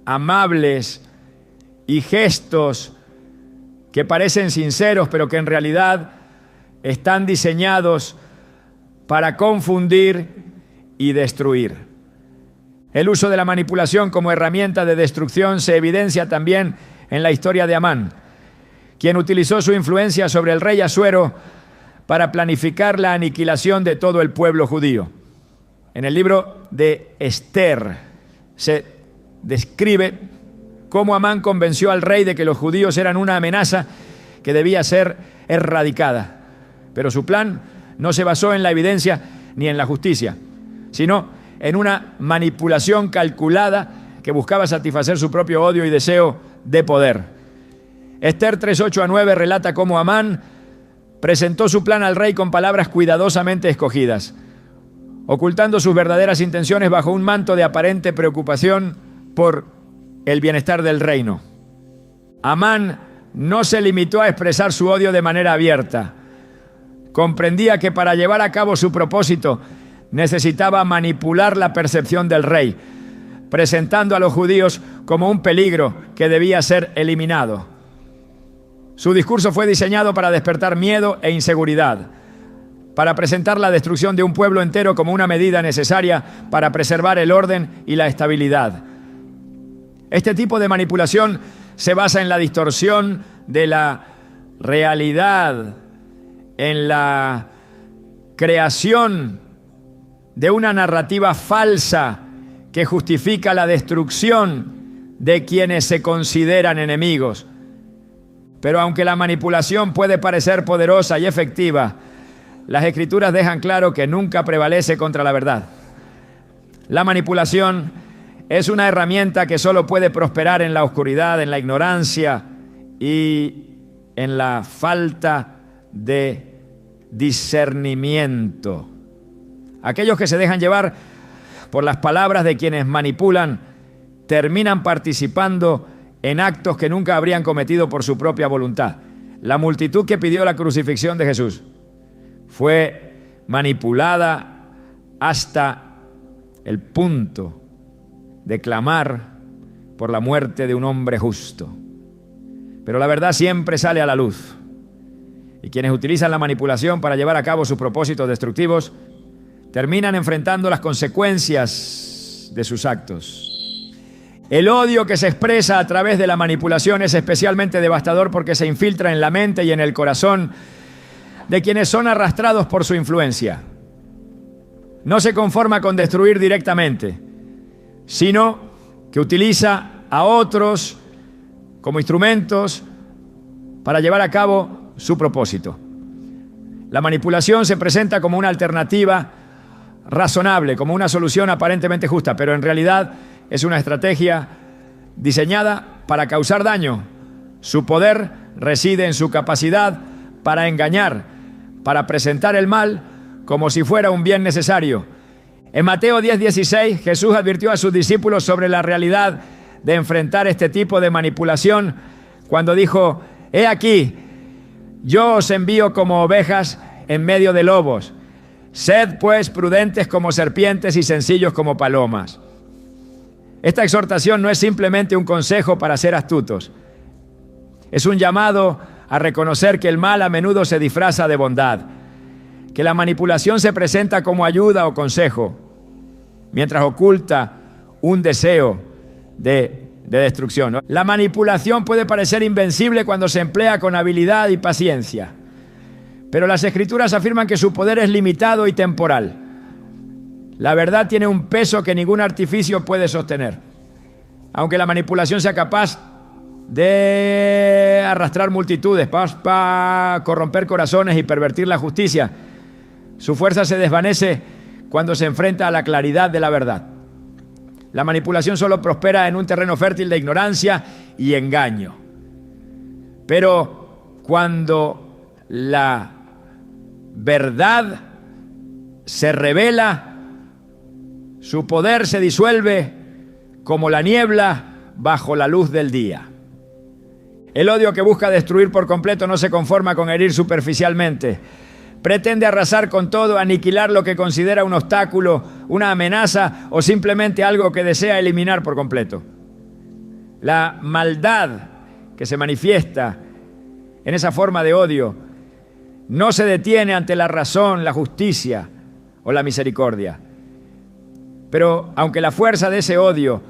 amables y gestos que parecen sinceros, pero que en realidad están diseñados para confundir y destruir. El uso de la manipulación como herramienta de destrucción se evidencia también en la historia de Amán, quien utilizó su influencia sobre el rey Asuero para planificar la aniquilación de todo el pueblo judío. En el libro de Esther se describe cómo Amán convenció al rey de que los judíos eran una amenaza que debía ser erradicada. Pero su plan no se basó en la evidencia ni en la justicia, sino en una manipulación calculada que buscaba satisfacer su propio odio y deseo de poder. Esther 3:8-9 relata cómo Amán presentó su plan al rey con palabras cuidadosamente escogidas, ocultando sus verdaderas intenciones bajo un manto de aparente preocupación por el bienestar del reino. Amán no se limitó a expresar su odio de manera abierta. Comprendía que para llevar a cabo su propósito necesitaba manipular la percepción del rey, presentando a los judíos como un peligro que debía ser eliminado. Su discurso fue diseñado para despertar miedo e inseguridad, para presentar la destrucción de un pueblo entero como una medida necesaria para preservar el orden y la estabilidad. Este tipo de manipulación se basa en la distorsión de la realidad, en la creación de una narrativa falsa que justifica la destrucción de quienes se consideran enemigos. Pero aunque la manipulación puede parecer poderosa y efectiva, las Escrituras dejan claro que nunca prevalece contra la verdad. La manipulación es una herramienta que solo puede prosperar en la oscuridad, en la ignorancia y en la falta de discernimiento. Aquellos que se dejan llevar por las palabras de quienes manipulan terminan participando en actos que nunca habrían cometido por su propia voluntad. La multitud que pidió la crucifixión de Jesús fue manipulada hasta el punto de clamar por la muerte de un hombre justo. Pero la verdad siempre sale a la luz. Y quienes utilizan la manipulación para llevar a cabo sus propósitos destructivos terminan enfrentando las consecuencias de sus actos. El odio que se expresa a través de la manipulación es especialmente devastador porque se infiltra en la mente y en el corazón de quienes son arrastrados por su influencia. No se conforma con destruir directamente, sino que utiliza a otros como instrumentos para llevar a cabo su propósito. La manipulación se presenta como una alternativa razonable, como una solución aparentemente justa, pero en realidad es una estrategia diseñada para causar daño. Su poder reside en su capacidad para engañar, para presentar el mal como si fuera un bien necesario. En Mateo 10:16, Jesús advirtió a sus discípulos sobre la realidad de enfrentar este tipo de manipulación cuando dijo: «He aquí, yo os envío como ovejas en medio de lobos. Sed pues prudentes como serpientes y sencillos como palomas». Esta exhortación no es simplemente un consejo para ser astutos. Es un llamado a reconocer que el mal a menudo se disfraza de bondad, que la manipulación se presenta como ayuda o consejo, mientras oculta un deseo de destrucción, ¿no? La manipulación puede parecer invencible cuando se emplea con habilidad y paciencia, pero las Escrituras afirman que su poder es limitado y temporal. La verdad tiene un peso que ningún artificio puede sostener. Aunque la manipulación sea capaz de arrastrar multitudes, para corromper corazones y pervertir la justicia, su fuerza se desvanece cuando se enfrenta a la claridad de la verdad. La manipulación solo prospera en un terreno fértil de ignorancia y engaño. Pero cuando la verdad se revela, su poder se disuelve como la niebla bajo la luz del día. El odio que busca destruir por completo no se conforma con herir superficialmente. Pretende arrasar con todo, aniquilar lo que considera un obstáculo, una amenaza o simplemente algo que desea eliminar por completo. La maldad que se manifiesta en esa forma de odio, no se detiene ante la razón, la justicia o la misericordia. Pero aunque la fuerza de ese odio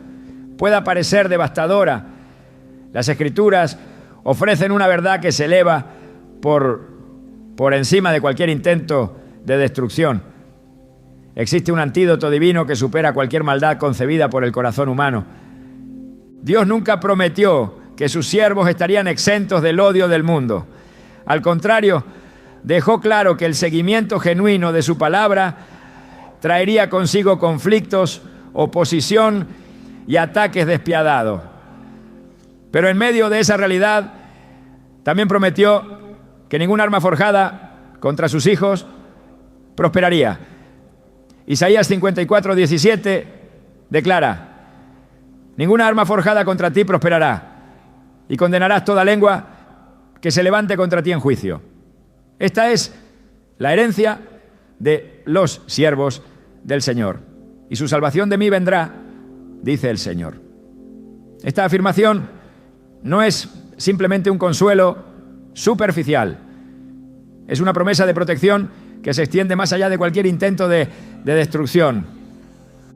pueda parecer devastadora, las Escrituras ofrecen una verdad que se eleva por encima de cualquier intento de destrucción. Existe un antídoto divino que supera cualquier maldad concebida por el corazón humano. Dios nunca prometió que sus siervos estarían exentos del odio del mundo. Al contrario, dejó claro que el seguimiento genuino de su palabra traería consigo conflictos, oposición y ataques despiadados. Pero en medio de esa realidad, también prometió que ninguna arma forjada contra sus hijos prosperaría. Isaías 54:17 declara: ninguna arma forjada contra ti prosperará, y condenarás toda lengua que se levante contra ti en juicio. Esta es la herencia de los siervos del Señor, y su salvación de mí vendrá, dice el Señor. Esta afirmación no es simplemente un consuelo superficial, es una promesa de protección que se extiende más allá de cualquier intento de destrucción.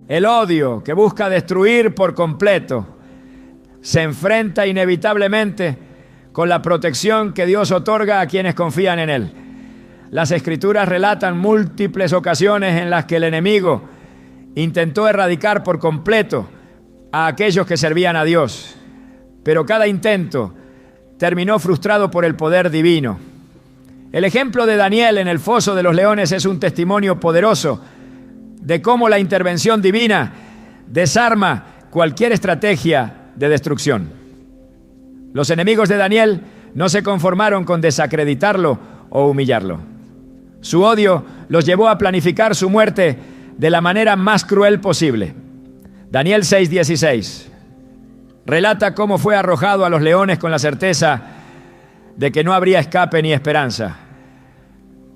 El odio que busca destruir por completo se enfrenta inevitablemente con la protección que Dios otorga a quienes confían en Él. Las Escrituras relatan múltiples ocasiones en las que el enemigo intentó erradicar por completo a aquellos que servían a Dios, pero cada intento terminó frustrado por el poder divino. El ejemplo de Daniel en el foso de los leones es un testimonio poderoso de cómo la intervención divina desarma cualquier estrategia de destrucción. Los enemigos de Daniel no se conformaron con desacreditarlo o humillarlo. Su odio los llevó a planificar su muerte de la manera más cruel posible. Daniel 6:16 relata cómo fue arrojado a los leones con la certeza de que no habría escape ni esperanza.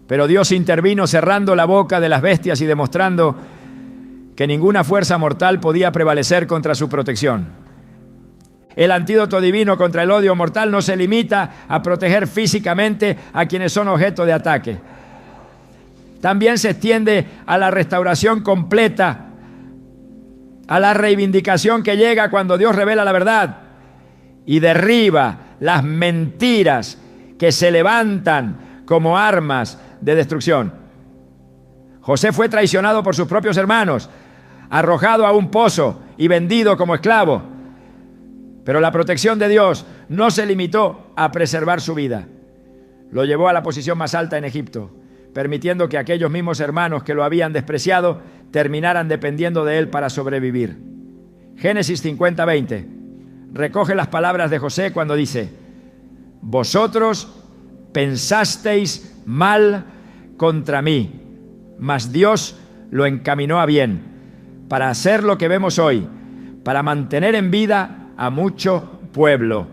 Pero Dios intervino cerrando la boca de las bestias y demostrando que ninguna fuerza mortal podía prevalecer contra su protección. El antídoto divino contra el odio mortal no se limita a proteger físicamente a quienes son objeto de ataque. También se extiende a la restauración completa, a la reivindicación que llega cuando Dios revela la verdad y derriba las mentiras que se levantan como armas de destrucción. José fue traicionado por sus propios hermanos, arrojado a un pozo y vendido como esclavo. Pero la protección de Dios no se limitó a preservar su vida. Lo llevó a la posición más alta en Egipto, permitiendo que aquellos mismos hermanos que lo habían despreciado terminaran dependiendo de él para sobrevivir. Génesis 50:20 recoge las palabras de José cuando dice: vosotros pensasteis mal contra mí, mas Dios lo encaminó a bien, para hacer lo que vemos hoy, para mantener en vida a mucho pueblo.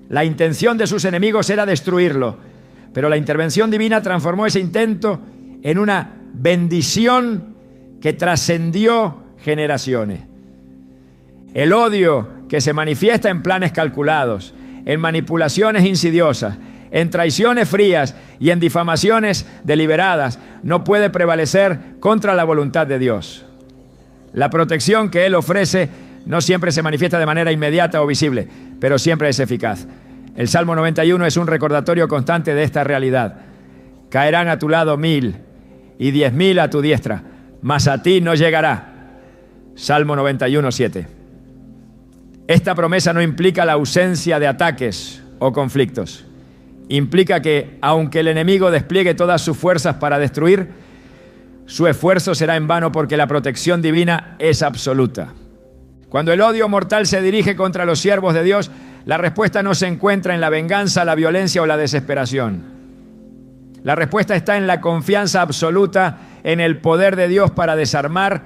La intención de sus enemigos era destruirlo, pero la intervención divina transformó ese intento en una bendición que trascendió generaciones. El odio que se manifiesta en planes calculados, en manipulaciones insidiosas, en traiciones frías y en difamaciones deliberadas, no puede prevalecer contra la voluntad de Dios. La protección que Él ofrece no siempre se manifiesta de manera inmediata o visible, pero siempre es eficaz. El Salmo 91 es un recordatorio constante de esta realidad. Caerán a tu lado 1000 y 10.000 a tu diestra, mas a ti no llegará. Salmo 91:7. Esta promesa no implica la ausencia de ataques o conflictos. Implica que, aunque el enemigo despliegue todas sus fuerzas para destruir, su esfuerzo será en vano porque la protección divina es absoluta. Cuando el odio mortal se dirige contra los siervos de Dios, la respuesta no se encuentra en la venganza, la violencia o la desesperación. La respuesta está en la confianza absoluta en el poder de Dios para desarmar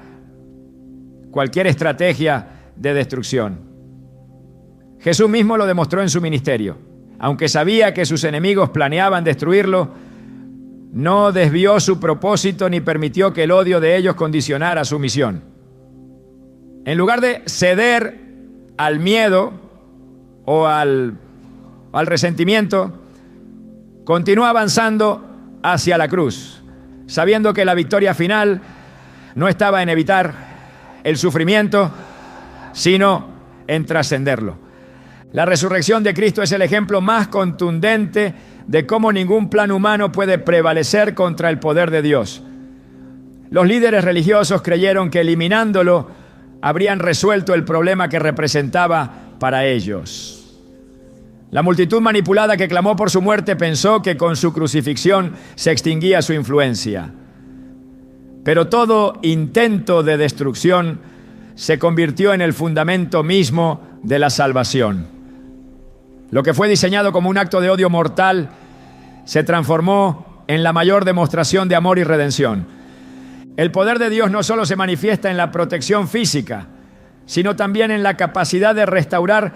cualquier estrategia de destrucción. Jesús mismo lo demostró en su ministerio. Aunque sabía que sus enemigos planeaban destruirlo, no desvió su propósito ni permitió que el odio de ellos condicionara su misión. En lugar de ceder al miedo o al resentimiento, continuó avanzando hacia la cruz, sabiendo que la victoria final no estaba en evitar el sufrimiento, sino en trascenderlo. La resurrección de Cristo es el ejemplo más contundente de cómo ningún plan humano puede prevalecer contra el poder de Dios. Los líderes religiosos creyeron que eliminándolo habrían resuelto el problema que representaba para ellos. La multitud manipulada que clamó por su muerte pensó que con su crucifixión se extinguía su influencia. Pero todo intento de destrucción se convirtió en el fundamento mismo de la salvación. Lo que fue diseñado como un acto de odio mortal se transformó en la mayor demostración de amor y redención. El poder de Dios no solo se manifiesta en la protección física, sino también en la capacidad de restaurar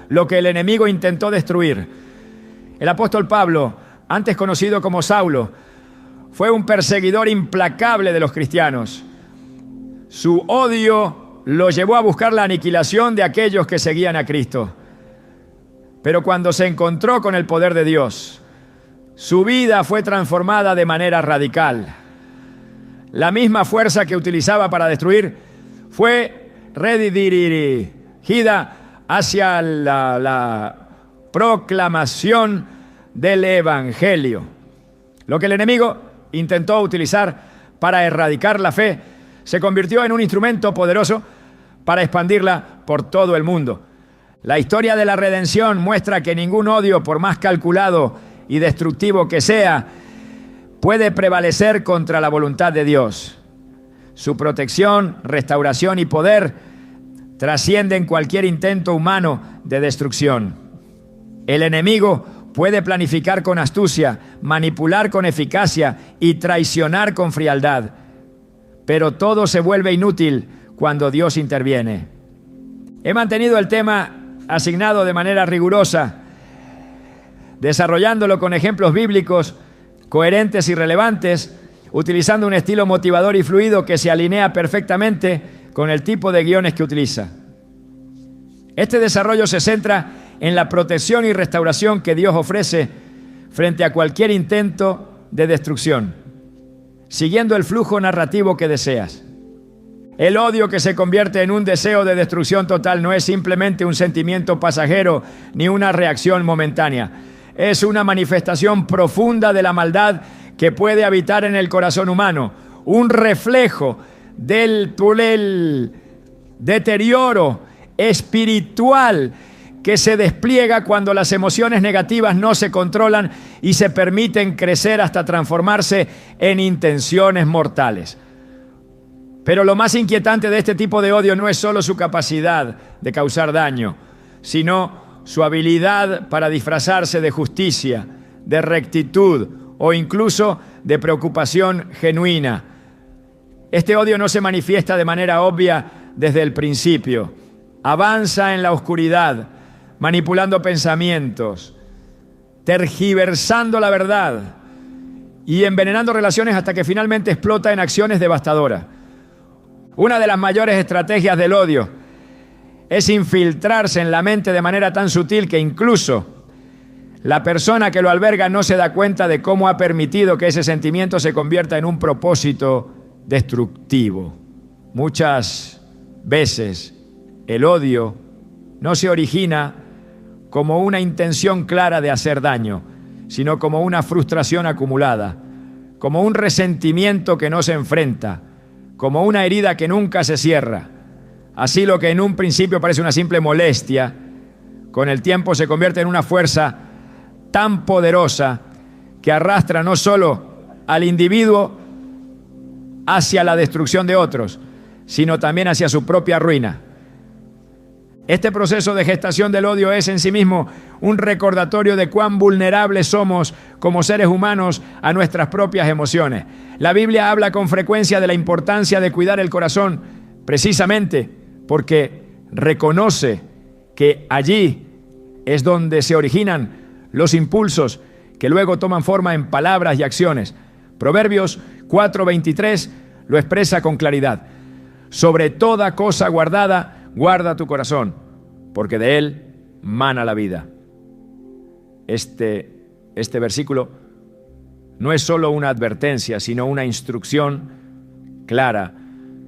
lo que el enemigo intentó destruir. El apóstol Pablo, antes conocido como Saulo, fue un perseguidor implacable de los cristianos. Su odio lo llevó a buscar la aniquilación de aquellos que seguían a Cristo. Pero cuando se encontró con el poder de Dios, su vida fue transformada de manera radical. La misma fuerza que utilizaba para destruir fue redirigida hacia la proclamación del Evangelio. Lo que el enemigo intentó utilizar para erradicar la fe se convirtió en un instrumento poderoso para expandirla por todo el mundo. La historia de la redención muestra que ningún odio, por más calculado y destructivo que sea, puede prevalecer contra la voluntad de Dios. Su protección, restauración y poder trascienden cualquier intento humano de destrucción. El enemigo puede planificar con astucia, manipular con eficacia y traicionar con frialdad, pero todo se vuelve inútil cuando Dios interviene. He mantenido el tema asignado de manera rigurosa, desarrollándolo con ejemplos bíblicos coherentes y relevantes, utilizando un estilo motivador y fluido que se alinea perfectamente con el tipo de guiones que utiliza. Este desarrollo se centra en la protección y restauración que Dios ofrece frente a cualquier intento de destrucción, siguiendo el flujo narrativo que deseas. El odio que se convierte en un deseo de destrucción total no es simplemente un sentimiento pasajero ni una reacción momentánea. Es una manifestación profunda de la maldad que puede habitar en el corazón humano, un reflejo del deterioro espiritual que se despliega cuando las emociones negativas no se controlan y se permiten crecer hasta transformarse en intenciones mortales. Pero lo más inquietante de este tipo de odio no es solo su capacidad de causar daño, sino su habilidad para disfrazarse de justicia, de rectitud o incluso de preocupación genuina. Este odio no se manifiesta de manera obvia desde el principio. Avanza en la oscuridad, manipulando pensamientos, tergiversando la verdad y envenenando relaciones hasta que finalmente explota en acciones devastadoras. Una de las mayores estrategias del odio es infiltrarse en la mente de manera tan sutil que incluso la persona que lo alberga no se da cuenta de cómo ha permitido que ese sentimiento se convierta en un propósito destructivo. Muchas veces el odio no se origina como una intención clara de hacer daño, sino como una frustración acumulada, como un resentimiento que no se enfrenta, como una herida que nunca se cierra. Así lo que en un principio parece una simple molestia, con el tiempo se convierte en una fuerza tan poderosa que arrastra no solo al individuo hacia la destrucción de otros, sino también hacia su propia ruina. Este proceso de gestación del odio es en sí mismo un recordatorio de cuán vulnerables somos como seres humanos a nuestras propias emociones. La Biblia habla con frecuencia de la importancia de cuidar el corazón, precisamente porque reconoce que allí es donde se originan los impulsos que luego toman forma en palabras y acciones. Proverbios 4:23 lo expresa con claridad. Sobre toda cosa guardada, guarda tu corazón, porque de él mana la vida. Este versículo no es solo una advertencia, sino una instrucción clara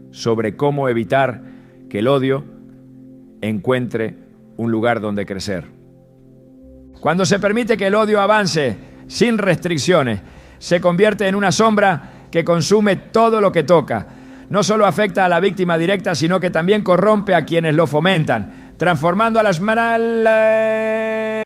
sobre cómo evitar que el odio encuentre un lugar donde crecer. Cuando se permite que el odio avance sin restricciones, se convierte en una sombra que consume todo lo que toca. No solo afecta a la víctima directa, sino que también corrompe a quienes lo fomentan, transformando a las malas.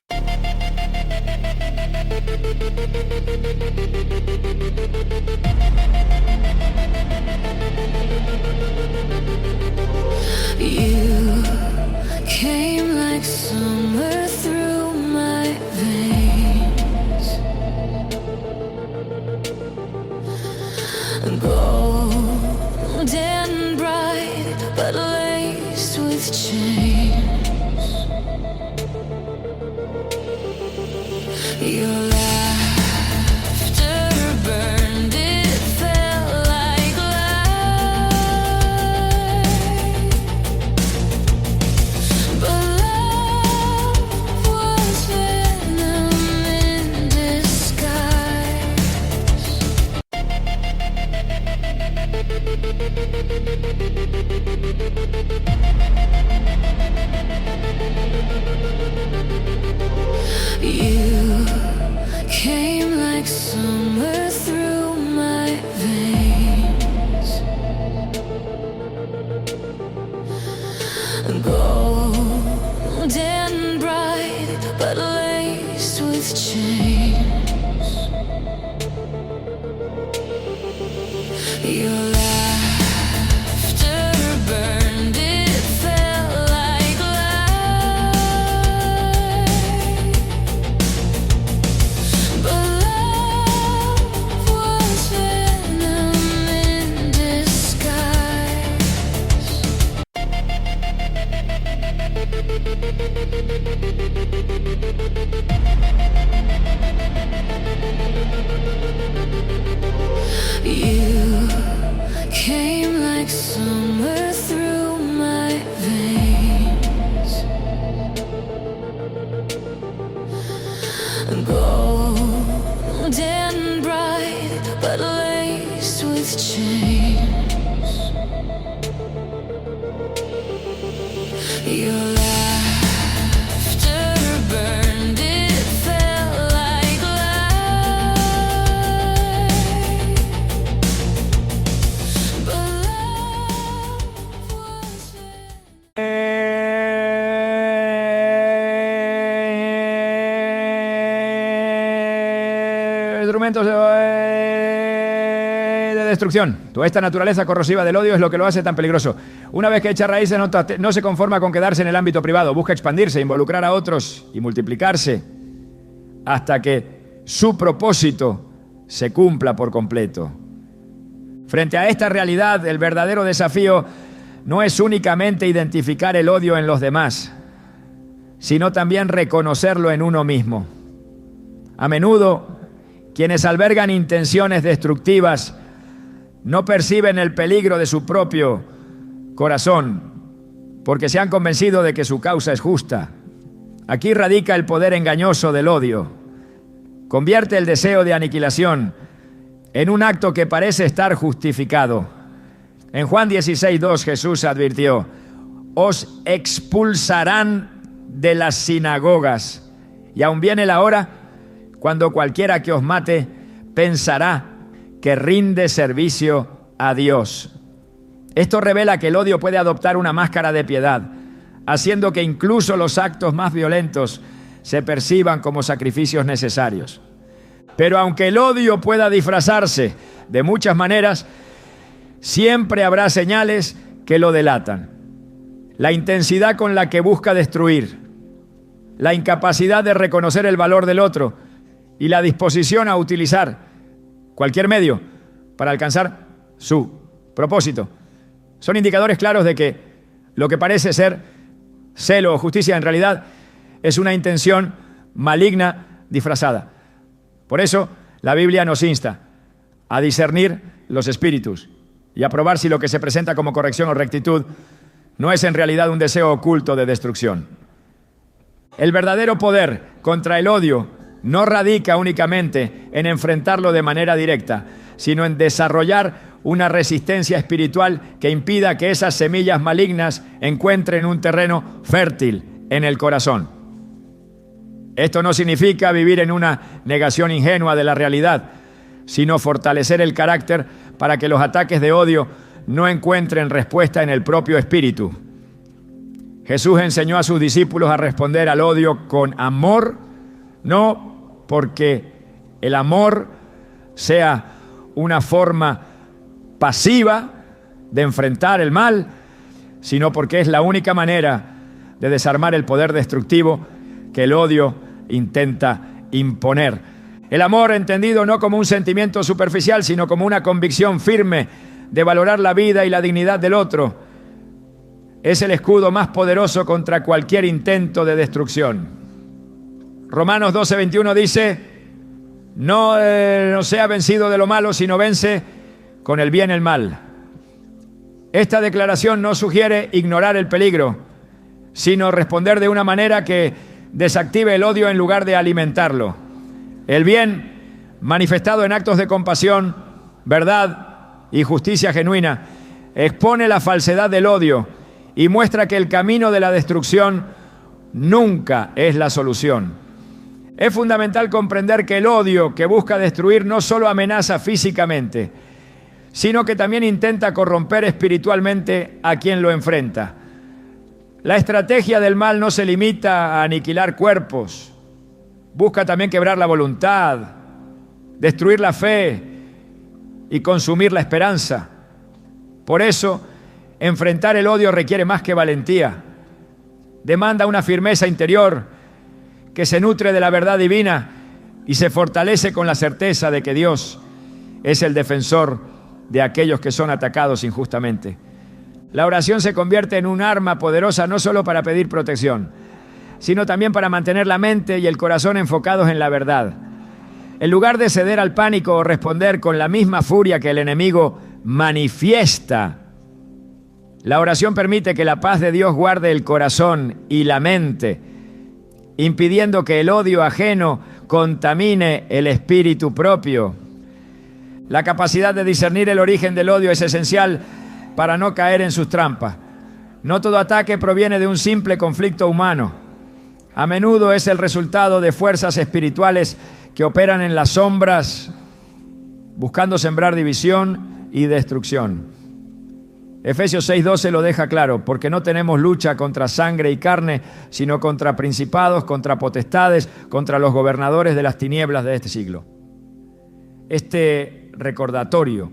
You came like summer through my veins, golden bright but laced with chains. Your laughter burned, it felt like light, but love was venom in disguise. You came like summer through my veins, golden bright but laced with chains. Your laughter burned, it felt like light, but love was venom in disguise. You came like summer through my veins, golden bright but laced with chains. Your laughter burned, it felt like light, but love was
Instrumentos de destrucción. Toda esta naturaleza corrosiva del odio es lo que lo hace tan peligroso. Una vez que echa raíces, no se conforma con quedarse en el ámbito privado, busca expandirse, involucrar a otros y multiplicarse hasta que su propósito se cumpla por completo. Frente a esta realidad, el verdadero desafío no es únicamente identificar el odio en los demás, sino también reconocerlo en uno mismo. A menudo, quienes albergan intenciones destructivas no perciben el peligro de su propio corazón, porque se han convencido de que su causa es justa. Aquí radica el poder engañoso del odio. Convierte el deseo de aniquilación en un acto que parece estar justificado. En Juan 16:2 Jesús advirtió: os expulsarán de las sinagogas, y aún viene la hora cuando cualquiera que os mate pensará que rinde servicio a Dios. Esto revela que el odio puede adoptar una máscara de piedad, haciendo que incluso los actos más violentos se perciban como sacrificios necesarios. Pero aunque el odio pueda disfrazarse de muchas maneras, siempre habrá señales que lo delatan. La intensidad con la que busca destruir, la incapacidad de reconocer el valor del otro y la disposición a utilizar cualquier medio para alcanzar su propósito son indicadores claros de que lo que parece ser celo o justicia en realidad es una intención maligna disfrazada. Por eso la Biblia nos insta a discernir los espíritus y a probar si lo que se presenta como corrección o rectitud no es en realidad un deseo oculto de destrucción. El verdadero poder contra el odio no radica únicamente en enfrentarlo de manera directa, sino en desarrollar una resistencia espiritual que impida que esas semillas malignas encuentren un terreno fértil en el corazón. Esto no significa vivir en una negación ingenua de la realidad, sino fortalecer el carácter para que los ataques de odio no encuentren respuesta en el propio espíritu. Jesús enseñó a sus discípulos a responder al odio con amor, no porque el amor sea una forma pasiva de enfrentar el mal, sino porque es la única manera de desarmar el poder destructivo que el odio intenta imponer. El amor entendido no como un sentimiento superficial, sino como una convicción firme de valorar la vida y la dignidad del otro, es el escudo más poderoso contra cualquier intento de destrucción. Romanos 12:21 dice: no sea vencido de lo malo, sino vence con el bien el mal. Esta declaración no sugiere ignorar el peligro, sino responder de una manera que desactive el odio en lugar de alimentarlo. El bien, manifestado en actos de compasión, verdad y justicia genuina, expone la falsedad del odio y muestra que el camino de la destrucción nunca es la solución. Es fundamental comprender que el odio que busca destruir no solo amenaza físicamente, sino que también intenta corromper espiritualmente a quien lo enfrenta. La estrategia del mal no se limita a aniquilar cuerpos, busca también quebrar la voluntad, destruir la fe y consumir la esperanza. Por eso, enfrentar el odio requiere más que valentía. Demanda una firmeza interior que se nutre de la verdad divina y se fortalece con la certeza de que Dios es el defensor de aquellos que son atacados injustamente. La oración se convierte en un arma poderosa no solo para pedir protección, sino también para mantener la mente y el corazón enfocados en la verdad. En lugar de ceder al pánico o responder con la misma furia que el enemigo manifiesta, la oración permite que la paz de Dios guarde el corazón y la mente, impidiendo que el odio ajeno contamine el espíritu propio. La capacidad de discernir el origen del odio es esencial para no caer en sus trampas. No todo ataque proviene de un simple conflicto humano. A menudo es el resultado de fuerzas espirituales que operan en las sombras, buscando sembrar división y destrucción. Efesios 6:12 lo deja claro: porque no tenemos lucha contra sangre y carne, sino contra principados, contra potestades, contra los gobernadores de las tinieblas de este siglo. Este recordatorio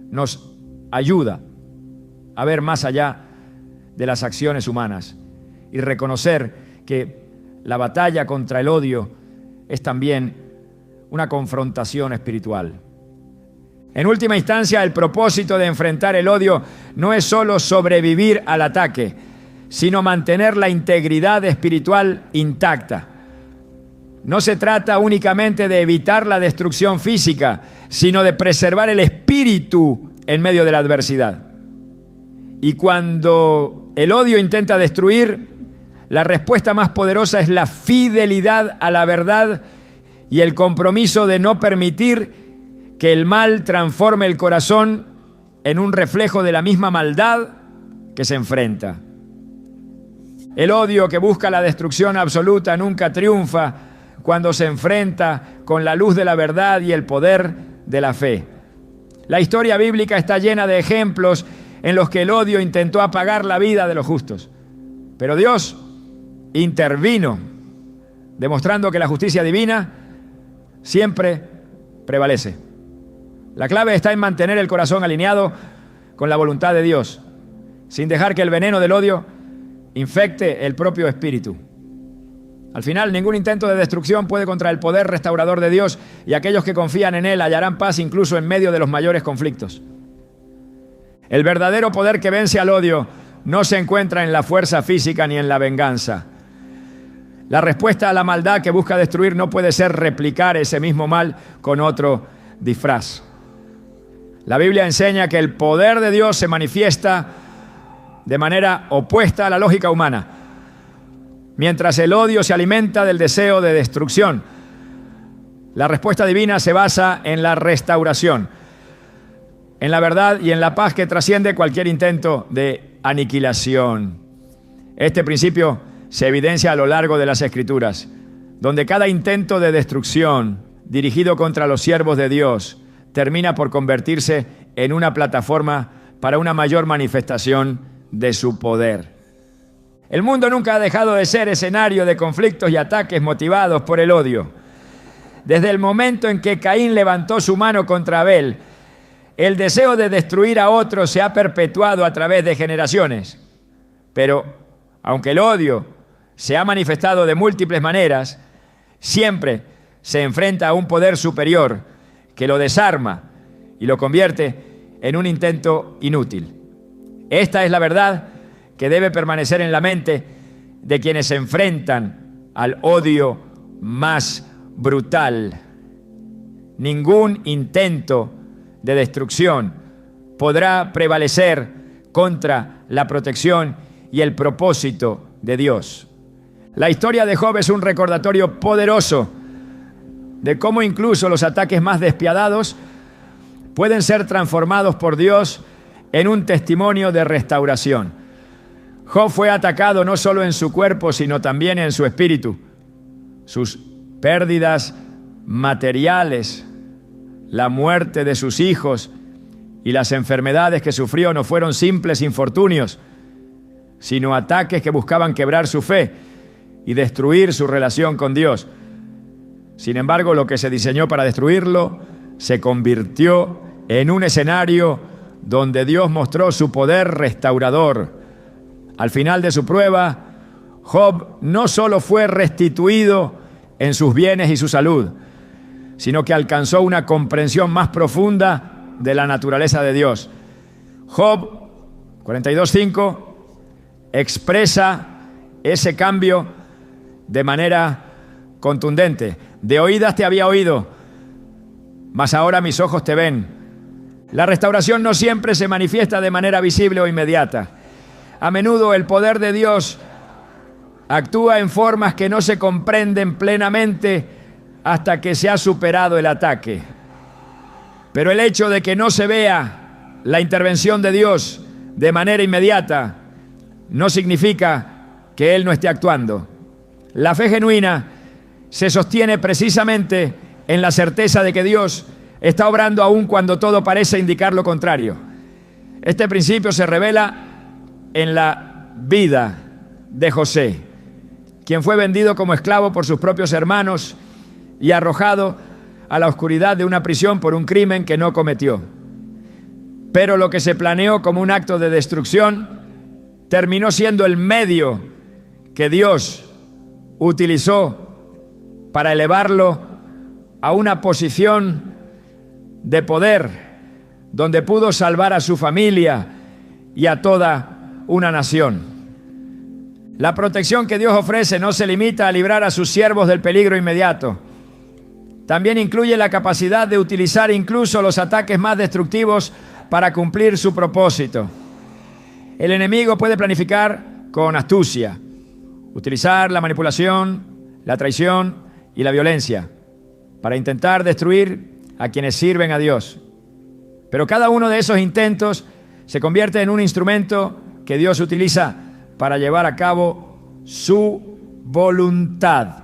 nos ayuda a ver más allá de las acciones humanas y reconocer que la batalla contra el odio es también una confrontación espiritual. En última instancia, el propósito de enfrentar el odio no es solo sobrevivir al ataque, sino mantener la integridad espiritual intacta. No se trata únicamente de evitar la destrucción física, sino de preservar el espíritu en medio de la adversidad. Y cuando el odio intenta destruir, la respuesta más poderosa es la fidelidad a la verdad y el compromiso de no permitir que el mal transforme el corazón en un reflejo de la misma maldad que se enfrenta. El odio que busca la destrucción absoluta nunca triunfa cuando se enfrenta con la luz de la verdad y el poder de la fe. La historia bíblica está llena de ejemplos en los que el odio intentó apagar la vida de los justos. Pero Dios intervino, demostrando que la justicia divina siempre prevalece. La clave está en mantener el corazón alineado con la voluntad de Dios, sin dejar que el veneno del odio infecte el propio espíritu. Al final, ningún intento de destrucción puede contra el poder restaurador de Dios, y aquellos que confían en Él hallarán paz incluso en medio de los mayores conflictos. El verdadero poder que vence al odio no se encuentra en la fuerza física ni en la venganza. La respuesta a la maldad que busca destruir no puede ser replicar ese mismo mal con otro disfraz. La Biblia enseña que el poder de Dios se manifiesta de manera opuesta a la lógica humana. Mientras el odio se alimenta del deseo de destrucción, La respuesta divina se basa en la restauración, en la verdad y en la paz que trasciende cualquier intento de aniquilación. Este principio se evidencia a lo largo de las Escrituras, donde cada intento de destrucción dirigido contra los siervos de Dios termina por convertirse en una plataforma para una mayor manifestación de su poder. El mundo nunca ha dejado de ser escenario de conflictos y ataques motivados por el odio. Desde el momento en que Caín levantó su mano contra Abel, el deseo de destruir a otros se ha perpetuado a través de generaciones. Pero, aunque el odio se ha manifestado de múltiples maneras, siempre se enfrenta a un poder superior que lo desarma y lo convierte en un intento inútil. Esta es la verdad que debe permanecer en la mente de quienes se enfrentan al odio más brutal. Ningún intento de destrucción podrá prevalecer contra la protección y el propósito de Dios. La historia de Job es un recordatorio poderoso de cómo incluso los ataques más despiadados pueden ser transformados por Dios en un testimonio de restauración. Job fue atacado no solo en su cuerpo, sino también en su espíritu. Sus pérdidas materiales, la muerte de sus hijos y las enfermedades que sufrió no fueron simples infortunios, sino ataques que buscaban quebrar su fe y destruir su relación con Dios. Sin embargo, lo que se diseñó para destruirlo se convirtió en un escenario donde Dios mostró su poder restaurador. Al final de su prueba, Job no solo fue restituido en sus bienes y su salud, sino que alcanzó una comprensión más profunda de la naturaleza de Dios. Job 42:5 expresa ese cambio de manera contundente. De oídas te había oído, mas ahora mis ojos te ven. La restauración no siempre se manifiesta de manera visible o inmediata. A menudo el poder de Dios actúa en formas que no se comprenden plenamente hasta que se ha superado el ataque. Pero el hecho de que no se vea la intervención de Dios de manera inmediata no significa que Él no esté actuando. La fe genuina se sostiene precisamente en la certeza de que Dios está obrando aún cuando todo parece indicar lo contrario. Este principio se revela en la vida de José, quien fue vendido como esclavo por sus propios hermanos y arrojado a la oscuridad de una prisión por un crimen que no cometió. Pero lo que se planeó como un acto de destrucción terminó siendo el medio que Dios utilizó para elevarlo a una posición de poder donde pudo salvar a su familia y a toda una nación. La protección que Dios ofrece no se limita a librar a sus siervos del peligro inmediato. También incluye la capacidad de utilizar incluso los ataques más destructivos para cumplir su propósito. El enemigo puede planificar con astucia, utilizar la manipulación, la traición y la violencia para intentar destruir a quienes sirven a Dios. Pero cada uno de esos intentos se convierte en un instrumento que Dios utiliza para llevar a cabo su voluntad.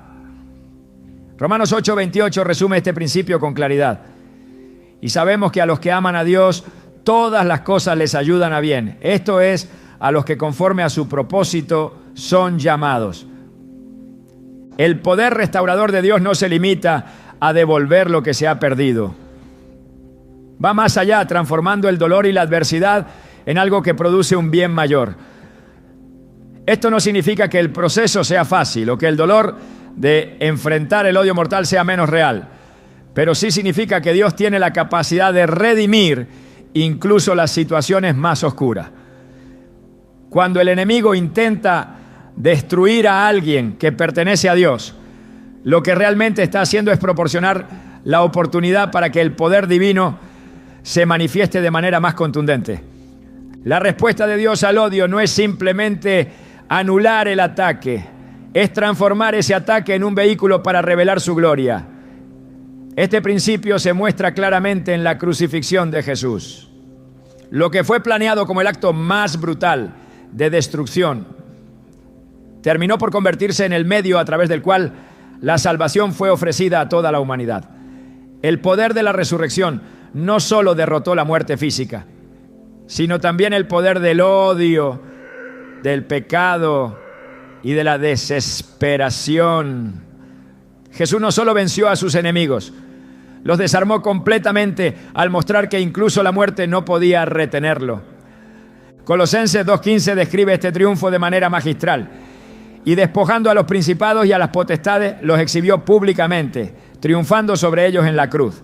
Romanos 8:28 resume este principio con claridad. Y sabemos que a los que aman a Dios, todas las cosas les ayudan a bien. Esto es, a los que conforme a su propósito son llamados. El poder restaurador de Dios no se limita a devolver lo que se ha perdido. Va más allá, transformando el dolor y la adversidad en algo que produce un bien mayor. Esto no significa que el proceso sea fácil o que el dolor de enfrentar el odio mortal sea menos real, pero sí significa que Dios tiene la capacidad de redimir incluso las situaciones más oscuras. Cuando el enemigo intenta destruir a alguien que pertenece a Dios, lo que realmente está haciendo es proporcionar la oportunidad para que el poder divino se manifieste de manera más contundente. La respuesta de Dios al odio no es simplemente anular el ataque, es transformar ese ataque en un vehículo para revelar su gloria. Este principio se muestra claramente en la crucifixión de Jesús. Lo que fue planeado como el acto más brutal de destrucción terminó por convertirse en el medio a través del cual la salvación fue ofrecida a toda la humanidad. El poder de la resurrección no solo derrotó la muerte física, sino también el poder del odio, del pecado y de la desesperación. Jesús no solo venció a sus enemigos, los desarmó completamente al mostrar que incluso la muerte no podía retenerlo. Colosenses 2:15 describe este triunfo de manera magistral. Y despojando a los principados y a las potestades, los exhibió públicamente, triunfando sobre ellos en la cruz.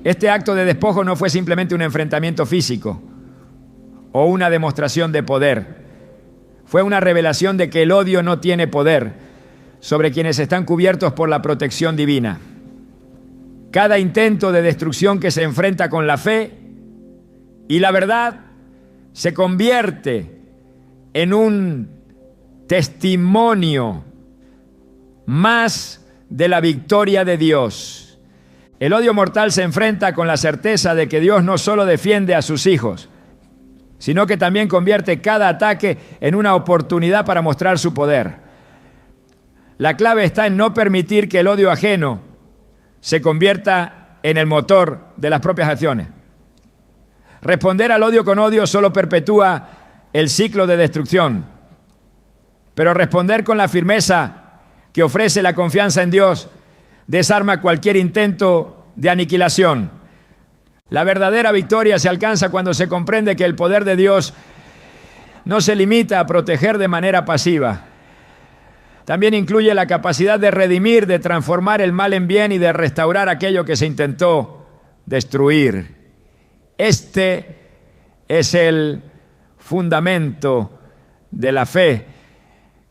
Este acto de despojo no fue simplemente un enfrentamiento físico o una demostración de poder. Fue una revelación de que el odio no tiene poder sobre quienes están cubiertos por la protección divina. Cada intento de destrucción que se enfrenta con la fe y la verdad se convierte en un testimonio más de la victoria de Dios. El odio mortal se enfrenta con la certeza de que Dios no solo defiende a sus hijos, sino que también convierte cada ataque en una oportunidad para mostrar su poder. La clave está en no permitir que el odio ajeno se convierta en el motor de las propias acciones. Responder al odio con odio solo perpetúa el ciclo de destrucción, pero responder con la firmeza que ofrece la confianza en Dios desarma cualquier intento de aniquilación. La verdadera victoria se alcanza cuando se comprende que el poder de Dios no se limita a proteger de manera pasiva. También incluye la capacidad de redimir, de transformar el mal en bien y de restaurar aquello que se intentó destruir. Este es el fundamento de la fe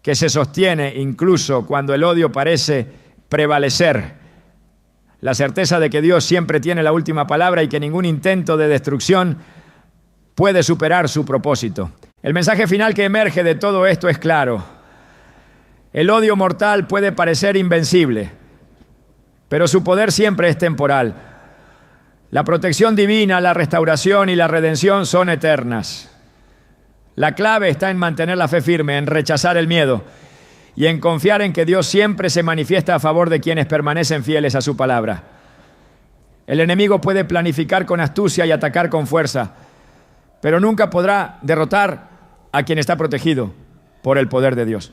que se sostiene incluso cuando el odio parece prevalecer. La certeza de que Dios siempre tiene la última palabra y que ningún intento de destrucción puede superar su propósito. El mensaje final que emerge de todo esto es claro. El odio mortal puede parecer invencible, pero su poder siempre es temporal. La protección divina, la restauración y la redención son eternas. La clave está en mantener la fe firme, en rechazar el miedo y en confiar en que Dios siempre se manifiesta a favor de quienes permanecen fieles a su palabra. El enemigo puede planificar con astucia y atacar con fuerza, pero nunca podrá derrotar a quien está protegido por el poder de Dios.